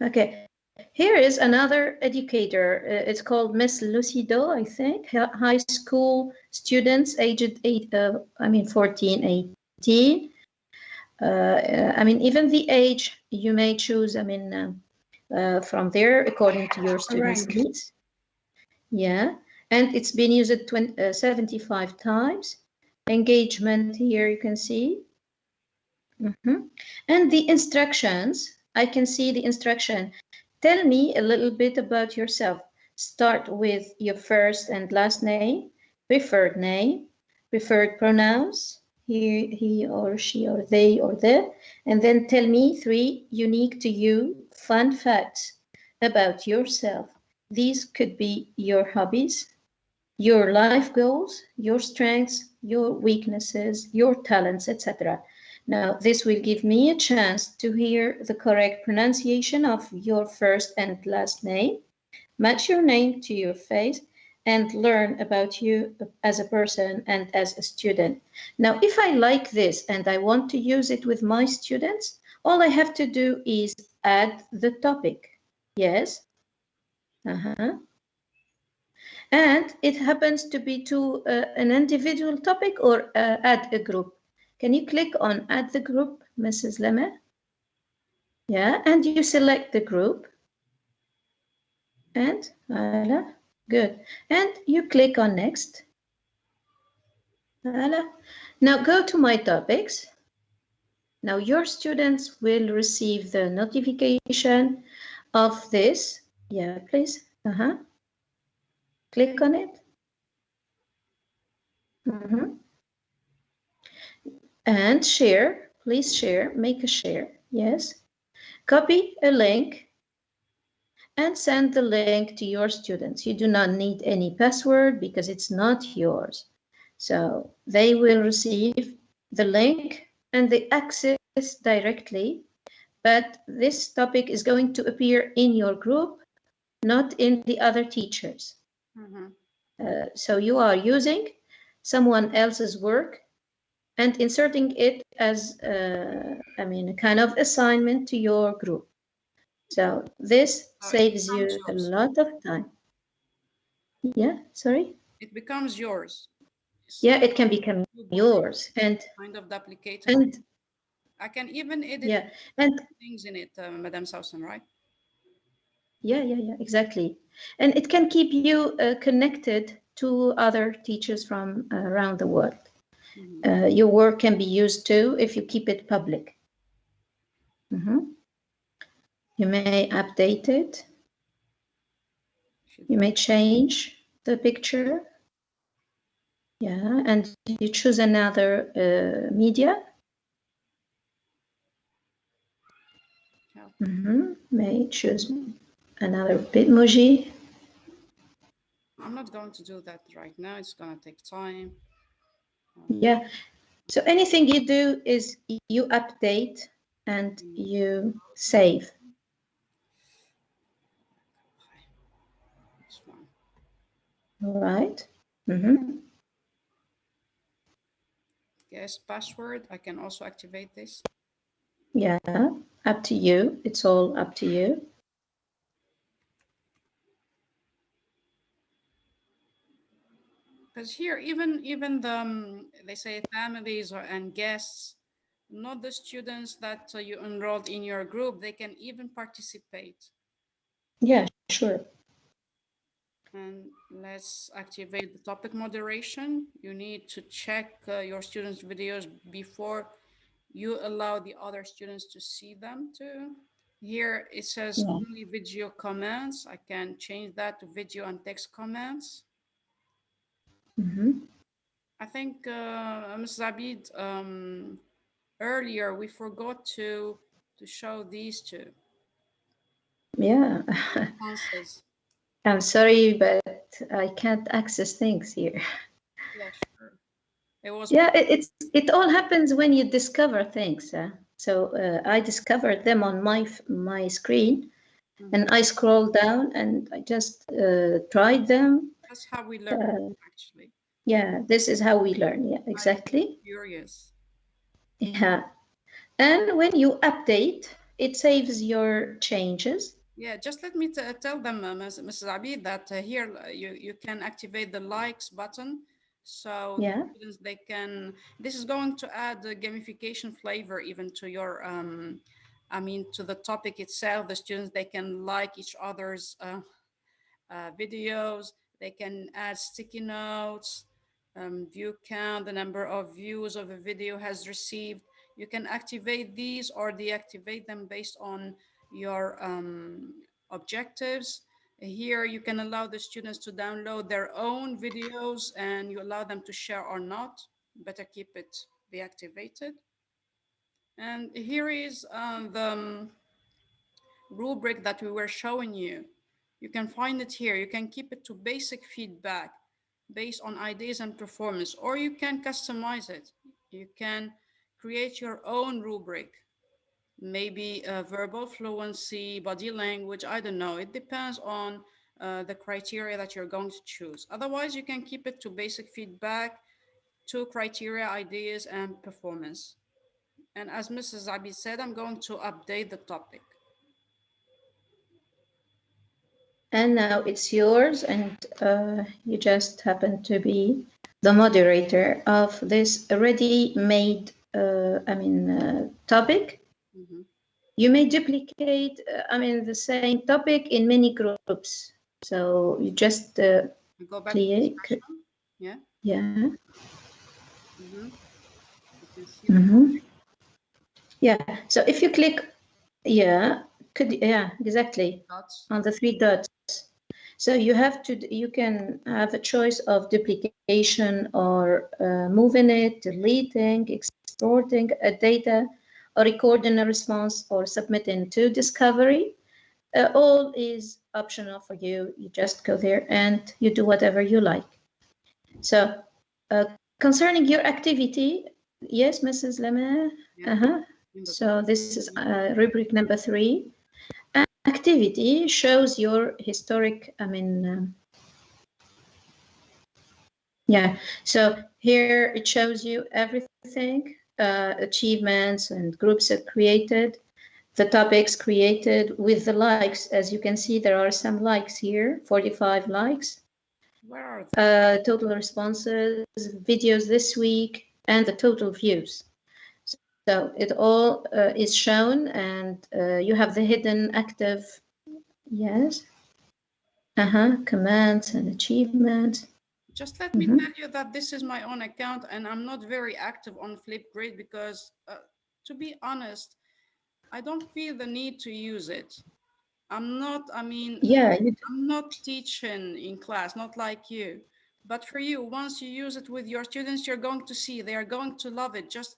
Okay, here is another educator. It's called Miss Lucido, I think. High school students aged 14, 18. Even the age you may choose, from there according to your students' Rank. needs. Yeah, and it's been used 75 times. Engagement here you can see. And the instructions, I can see the instruction. Tell me a little bit about yourself. Start with your first and last name, preferred pronouns, he or she or they or the, and then tell me 3 unique to you fun facts about yourself. These could be your hobbies, your life goals, your strengths, your weaknesses, your talents, etc. Now, this will give me a chance to hear the correct pronunciation of your first and last name, match your name to your face, and learn about you as a person and as a student. Now, if I like this and I want to use it with my students, all I have to do is add the topic. Yes. And it happens to be to an individual topic or add a group. Can you click on add the group, Mrs. Lemaire? Yeah, and you select the group. And voila, good. And you click on next. Voila. Now go to my topics. Now your students will receive the notification of this. Yeah, please. Click on it. And share, please share, make a share, yes. Copy a link and send the link to your students. You do not need any password because it's not yours. So they will receive the link and the access directly, but this topic is going to appear in your group, not in the other teachers. So you are using someone else's work and inserting it as a kind of assignment to your group. So this saves you a lot of time. Yeah, sorry? It becomes yours. Yeah, it can become yours. And kind of duplicated. And I can even edit things in it, Madame Sawsen, right? Yeah, exactly. And it can keep you connected to other teachers from around the world. Your work can be used too if you keep it public. You may update it. You may change the picture. Yeah, and you choose another media. May choose another Bitmoji. I'm not going to do that right now. It's going to take time. Yeah. So anything you do is you update and you save. This one. All right. Yes, password. I can also activate this. Yeah, up to you. It's all up to you. Because here, even the they say families and guests, not the students that you enrolled in your group, they can even participate. Yeah, sure. And let's activate the topic moderation. You need to check your students' videos before you allow the other students to see them too. Here it says only video comments. I can change that to video and text comments. I think, Mrs. Abid, earlier we forgot to show these two. Yeah. Answers. I'm sorry, but I can't access things here. Yeah, sure. It was. Yeah, it all happens when you discover things. So I discovered them on my screen, and I scrolled down and I just tried them. That's how we learn, actually. Yeah, this is how we learn. Yeah, exactly. Curious. Yeah, and when you update, it saves your changes. Yeah, just let me tell them, Mrs. Abid, that here you can activate the likes button. So Yeah. students, they can, this is going to add a gamification flavor even to your, I mean, to the topic itself. The students, they can like each other's videos. They can add sticky notes, view count, the number of views of a video has received. You can activate these or deactivate them based on your objectives. Here you can allow the students to download their own videos and you allow them to share or not. Better keep it deactivated. And here is the rubric that we were showing you. You can find it here. You can keep it to basic feedback based on ideas and performance, or you can customize it. You can create your own rubric, maybe verbal fluency, body language, I don't know. It depends on the criteria that you're going to choose. Otherwise, you can keep it to basic feedback, two criteria, ideas, and performance. And as Mrs. Abid said, I'm going to update the topic. And now it's yours, and you just happen to be the moderator of this ready-made, topic. You may duplicate, the same topic in many groups. So you just go back to discussion. Yeah. Yeah. You can see the topic. Yeah. So if you click, exactly, Dots. on the three dots. So you can have a choice of duplication or moving it, deleting, exporting a data, or recording a response or submitting to discovery. All is optional for you. You just go there and you do whatever you like. So concerning your activity, yes, Mrs. Lemaire? Yeah. So this is rubric number 3. Activity shows your historic, so here it shows you everything, achievements and groups are created, the topics created with the likes. As you can see, there are some likes here, 45 likes. Where are they? Total responses, videos this week, and the total views. So it all is shown, and you have the hidden active, yes, commands and achievements. Just let me tell you that this is my own account and I'm not very active on Flipgrid because, to be honest, I don't feel the need to use it. I'm not, I mean, Yeah, I'm not teaching in class, not like you. But for you, once you use it with your students, you're going to see they are going to love it just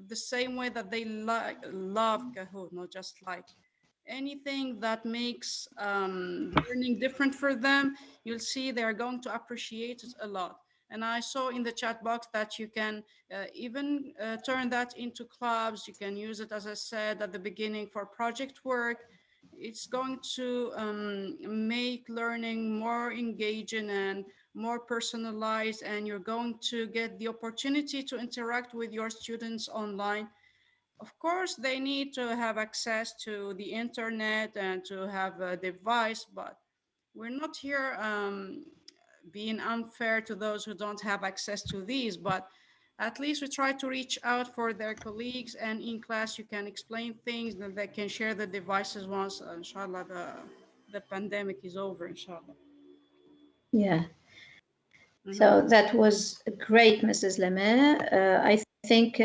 the same way that they love Kahoot, not just like anything that makes learning different for them. You'll see they are going to appreciate it a lot. And I saw in the chat box that you can even turn that into clubs. You can use it, as I said at the beginning, for project work. It's going to make learning more engaging and more personalized, and you're going to get the opportunity to interact with your students online. Of course, they need to have access to the internet and to have a device, but we're not here being unfair to those who don't have access to these, but at least we try to reach out for their colleagues, and in class you can explain things that they can share the devices once, inshallah, the pandemic is over, inshallah. yeah. Mhm. So that was great, Mrs. Lemay. I think,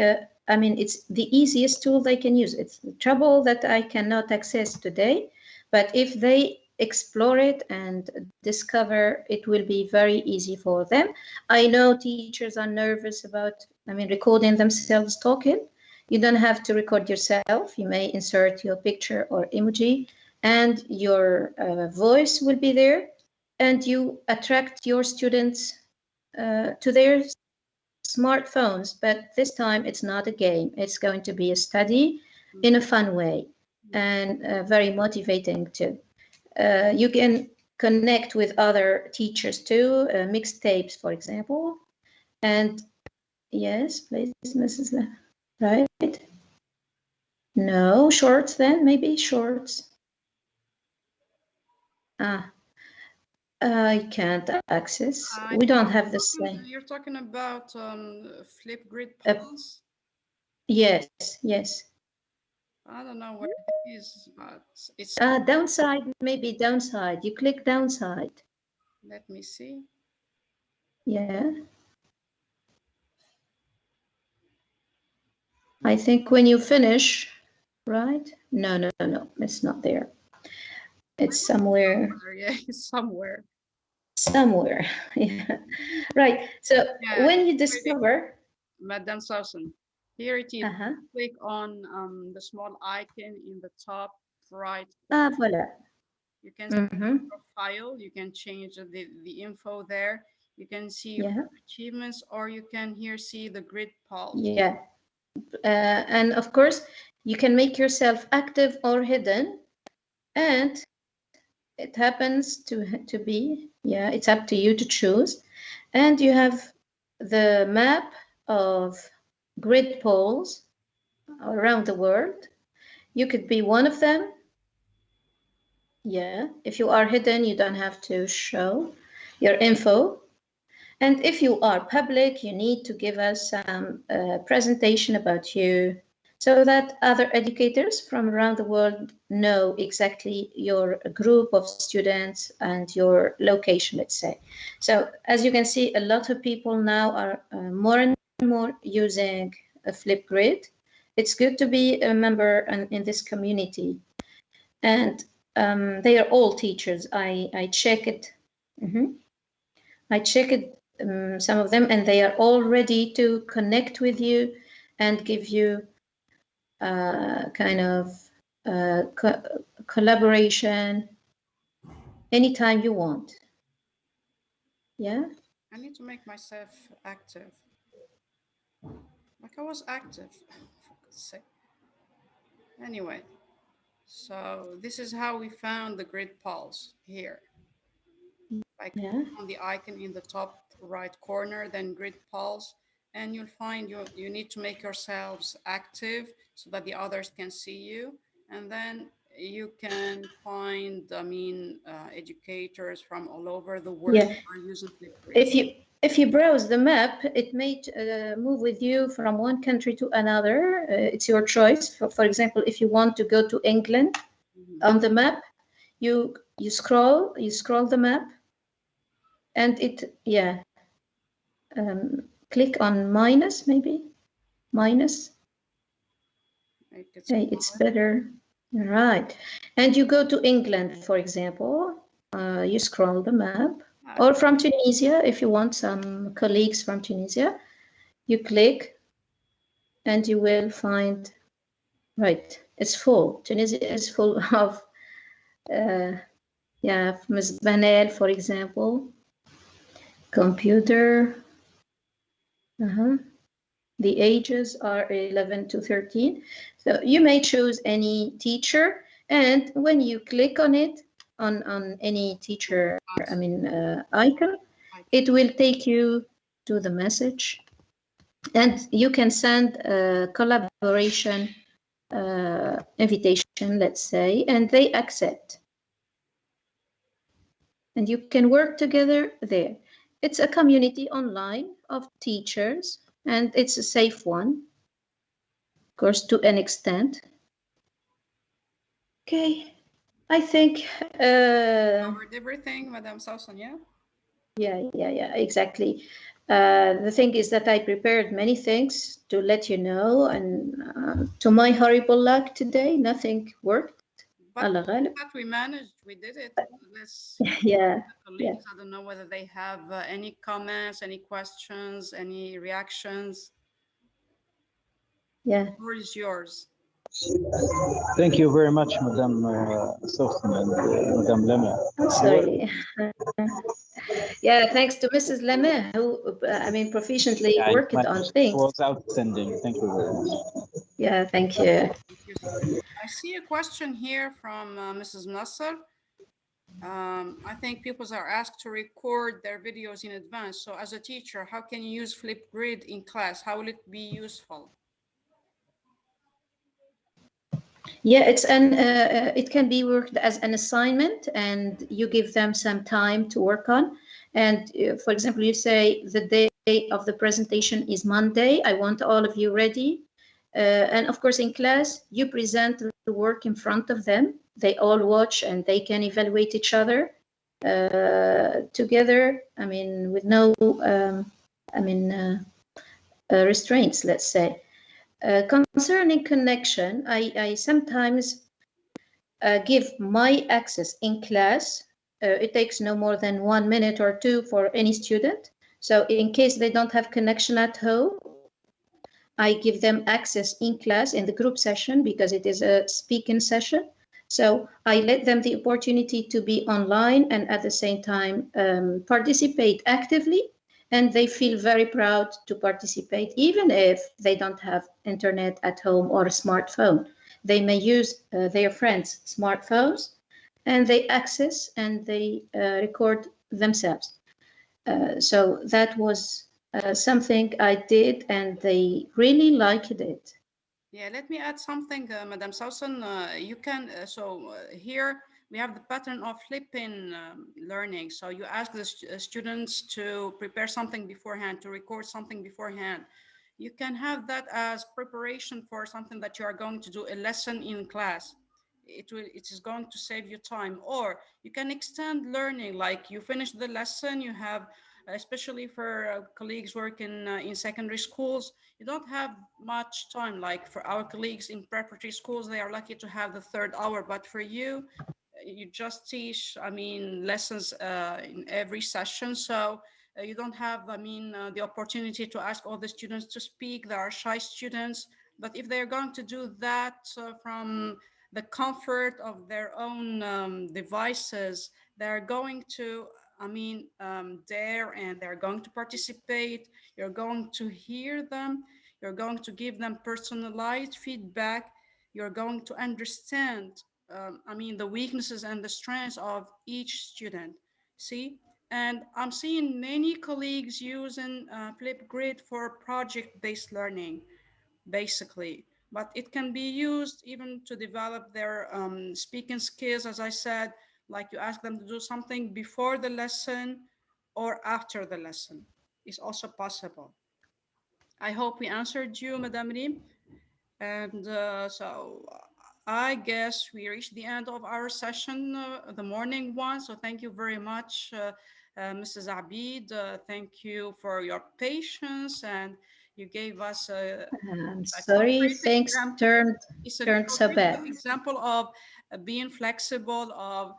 I mean, it's the easiest tool they can use. It's the trouble that I cannot access today, but if they explore it and discover, it will be very easy for them. I know teachers are nervous about, I mean, recording themselves talking. You don't have to record yourself. You may insert your picture or emoji, and your voice will be there, and you attract your students to their smartphones, but this time it's not a game. It's going to be a study in a fun way and very motivating too. You can connect with other teachers too, mixtapes, for example. And yes, please, Mrs. Right? No, shorts then, maybe shorts. Ah, I can't access. We don't have the same. You're talking about Flipgrid Uh, Pulse? yes, yes. I don't know where it is, but it's. Downside, maybe downside. You click downside. Let me see. Yeah. I think when you finish, right? No, no, no, no. It's not there. It's somewhere. Yeah, it's somewhere. Somewhere. Yeah. Right. So Yeah, when you discover, Madame Sawsen. Here it is. uh-huh. Click on the small icon in the top right. Voilà. You can see Mm-hmm. your file. You can change the info there. You can see your Yeah. achievements, or you can here see the grid pulse. Yeah. And of course, you can make yourself active or hidden, and it happens to be, yeah, it's up to you to choose. And you have the map of grid poles around the world. You could be one of them. Yeah, if you are hidden, you don't have to show your info. And if you are public, you need to give us some presentation about you so that other educators from around the world know exactly your group of students and your location, let's say. So as you can see, a lot of people now are more and more using a Flipgrid. It's good to be a member in this community. And they are all teachers. I check it. I check it, some of them, and they are all ready to connect with you and give you kind of collaboration anytime you want. Yeah. I need to make myself active. Like I was active, for God's sake. Anyway, so this is how we found the grid pulse here. Like Yeah. on the icon in the top right corner, then grid pulse, and you'll find you need to make yourselves active so that the others can see you, and then you can find, I mean, educators from all over the world Yeah. who are using Flipgrid. If you browse the map, it may move with you from one country to another. It's your choice. For example, if you want to go to England on the map, you scroll the map, and it, yeah, click on minus, maybe minus. Make it Hey, it's better. Right. And you go to England, for example, you scroll the map, or from Tunisia, if you want some colleagues from Tunisia, you click and you will find, right, it's full. Tunisia is full of, yeah, Ms. Banel, for example, computer. The ages are 11 to 13. So you may choose any teacher, and when you click on it, on any teacher, icon, it will take you to the message, and you can send a collaboration invitation, let's say, and they accept. And you can work together there. It's a community online of teachers, and it's a safe one, of course, to an extent. Okay, I think. Covered everything, Madam Sawsen, yeah? Yeah, exactly. The thing is that I prepared many things to let you know, and to my horrible luck today, nothing worked. But Allah ghalib. we managed, we did it. Let's Yeah, colleagues, I don't know whether they have any comments, any questions, any reactions. yeah. The floor is yours. Thank you very much, Madam Sawsen and Madam Lema. Sorry. Yeah, thanks to Mrs. Leme, who, proficiently Yeah, worked on it things. was outstanding. Thank you very much. Yeah, thank you. Thank you. I see a question here from Mrs. Nasser. I think pupils are asked to record their videos in advance. So as a teacher, how can you use Flipgrid in class? How will it be useful? Yeah, it can be worked as an assignment, and you give them some time to work on. And for example, you say the day of the presentation is Monday. I want all of you ready. And of course, in class, you present the work in front of them. They all watch and they can evaluate each other together. With no, restraints, let's say. Concerning connection, I sometimes give my access in class. It takes no more than 1 minute or two for any student. So in case they don't have connection at home, I give them access in class in the group session because it is a speaking session. So I let them the opportunity to be online and at the same time participate actively. And they feel very proud to participate, even if they don't have internet at home or a smartphone. They may use their friends' smartphones, and they access and they record themselves. So that was something I did, and they really liked it. Yeah, let me add something, Madam Sawsen. You can, here we have the pattern of flipping learning. So you ask the students to prepare something beforehand, to record something beforehand. You can have that as preparation for something that you are going to do, a lesson in class. It is going to save you time. Or you can extend learning, like you finish the lesson, you have, especially for colleagues working in secondary schools, you don't have much time. Like for our colleagues in preparatory schools, they are lucky to have the third hour, but for you, you just teach, lessons in every session. So you don't have, the opportunity to ask all the students to speak. There are shy students, but if they're going to do that from the comfort of their own devices, they're going to, dare, and they're going to participate. You're going to hear them. You're going to give them personalized feedback. You're going to understand, the weaknesses and the strengths of each student. See? And I'm seeing many colleagues using Flipgrid for project-based learning, basically. But it can be used even to develop their speaking skills, as I said, like you ask them to do something before the lesson or after the lesson. It's also possible. I hope we answered you, Madame Reem. And I guess we reached the end of our session, the morning one. So thank you very much, Mrs. Abid. Thank you for your patience and You gave us a Sorry, concrete things example. turned It's a so concrete bad. example of being flexible, of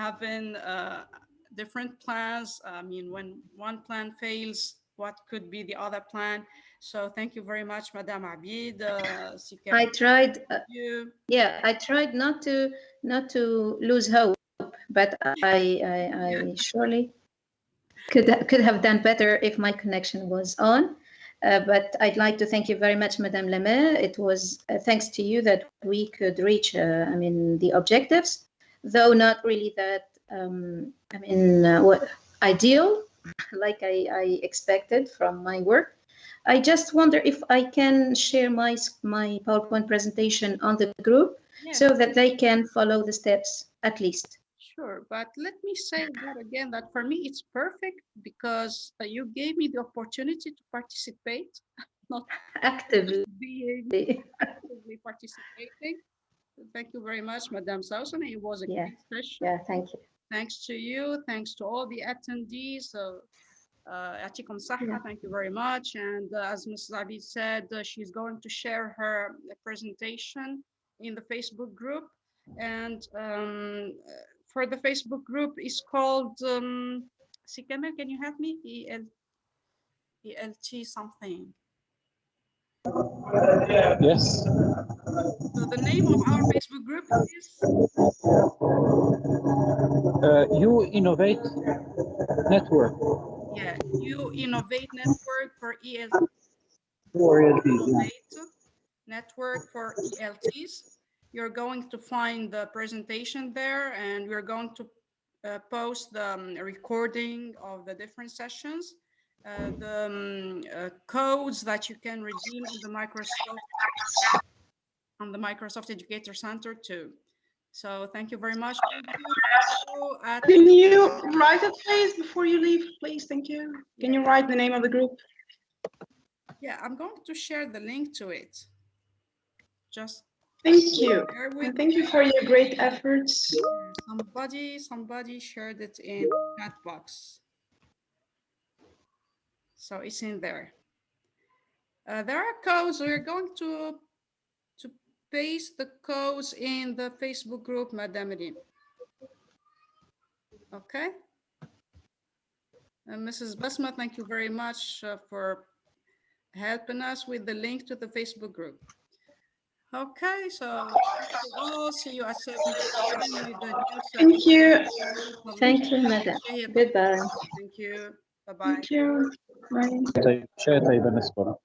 having different plans. I mean, when one plan fails, what could be the other plan? So thank you very much, Madame Abid. I tried. You. Yeah, I tried not to lose hope, but I surely could have done better if my connection was on. But I'd like to thank you very much, Madame Lemay. It was thanks to you that we could reach, I mean, the objectives, though not really that, I mean, what ideal, like I expected from my work. I just wonder if I can share my PowerPoint presentation on the group, Yes, so that they can follow the steps at least. sure, but let me say that again, that for me it's perfect because you gave me the opportunity to participate, not Actively. being actively participating. Thank you very much, Madame Sawsen. It was a great session. Yeah, thank you. Thanks to you, thanks to all the attendees. So, يعطيكم الصحة. Thank you very much. And as Mrs. Abid said, she's going to share her presentation in the Facebook group. And for the Facebook group, it's called, Sikame, can you help me? ELT something. Yes. So the name of our Facebook group is? U-innovate network. Yeah, U-innovate network for ELT. Network for ELTs. You're going to find the presentation there, and we're going to post the recording of the different sessions, the codes that you can redeem in the Microsoft Educator Center too. So thank you very much. Can you write it, please, before you leave, please? Thank you. Can you write the name of the group? Yeah, I'm going to share the link to it. Just thank you. And thank you for your great efforts. Somebody shared it in chat box. So it's in there. There are codes. We're going to paste the codes in the Facebook group, Madame Rim. Okay. And Mrs. Basma, thank you very much for helping us with the link to the Facebook group. Okay, so we'll see you at 7:30 with the new session. Thank you. Thank you, Madam. Goodbye. Thank you. Bye-bye. Thank you. Bye. شيء طيب بالنسبة له.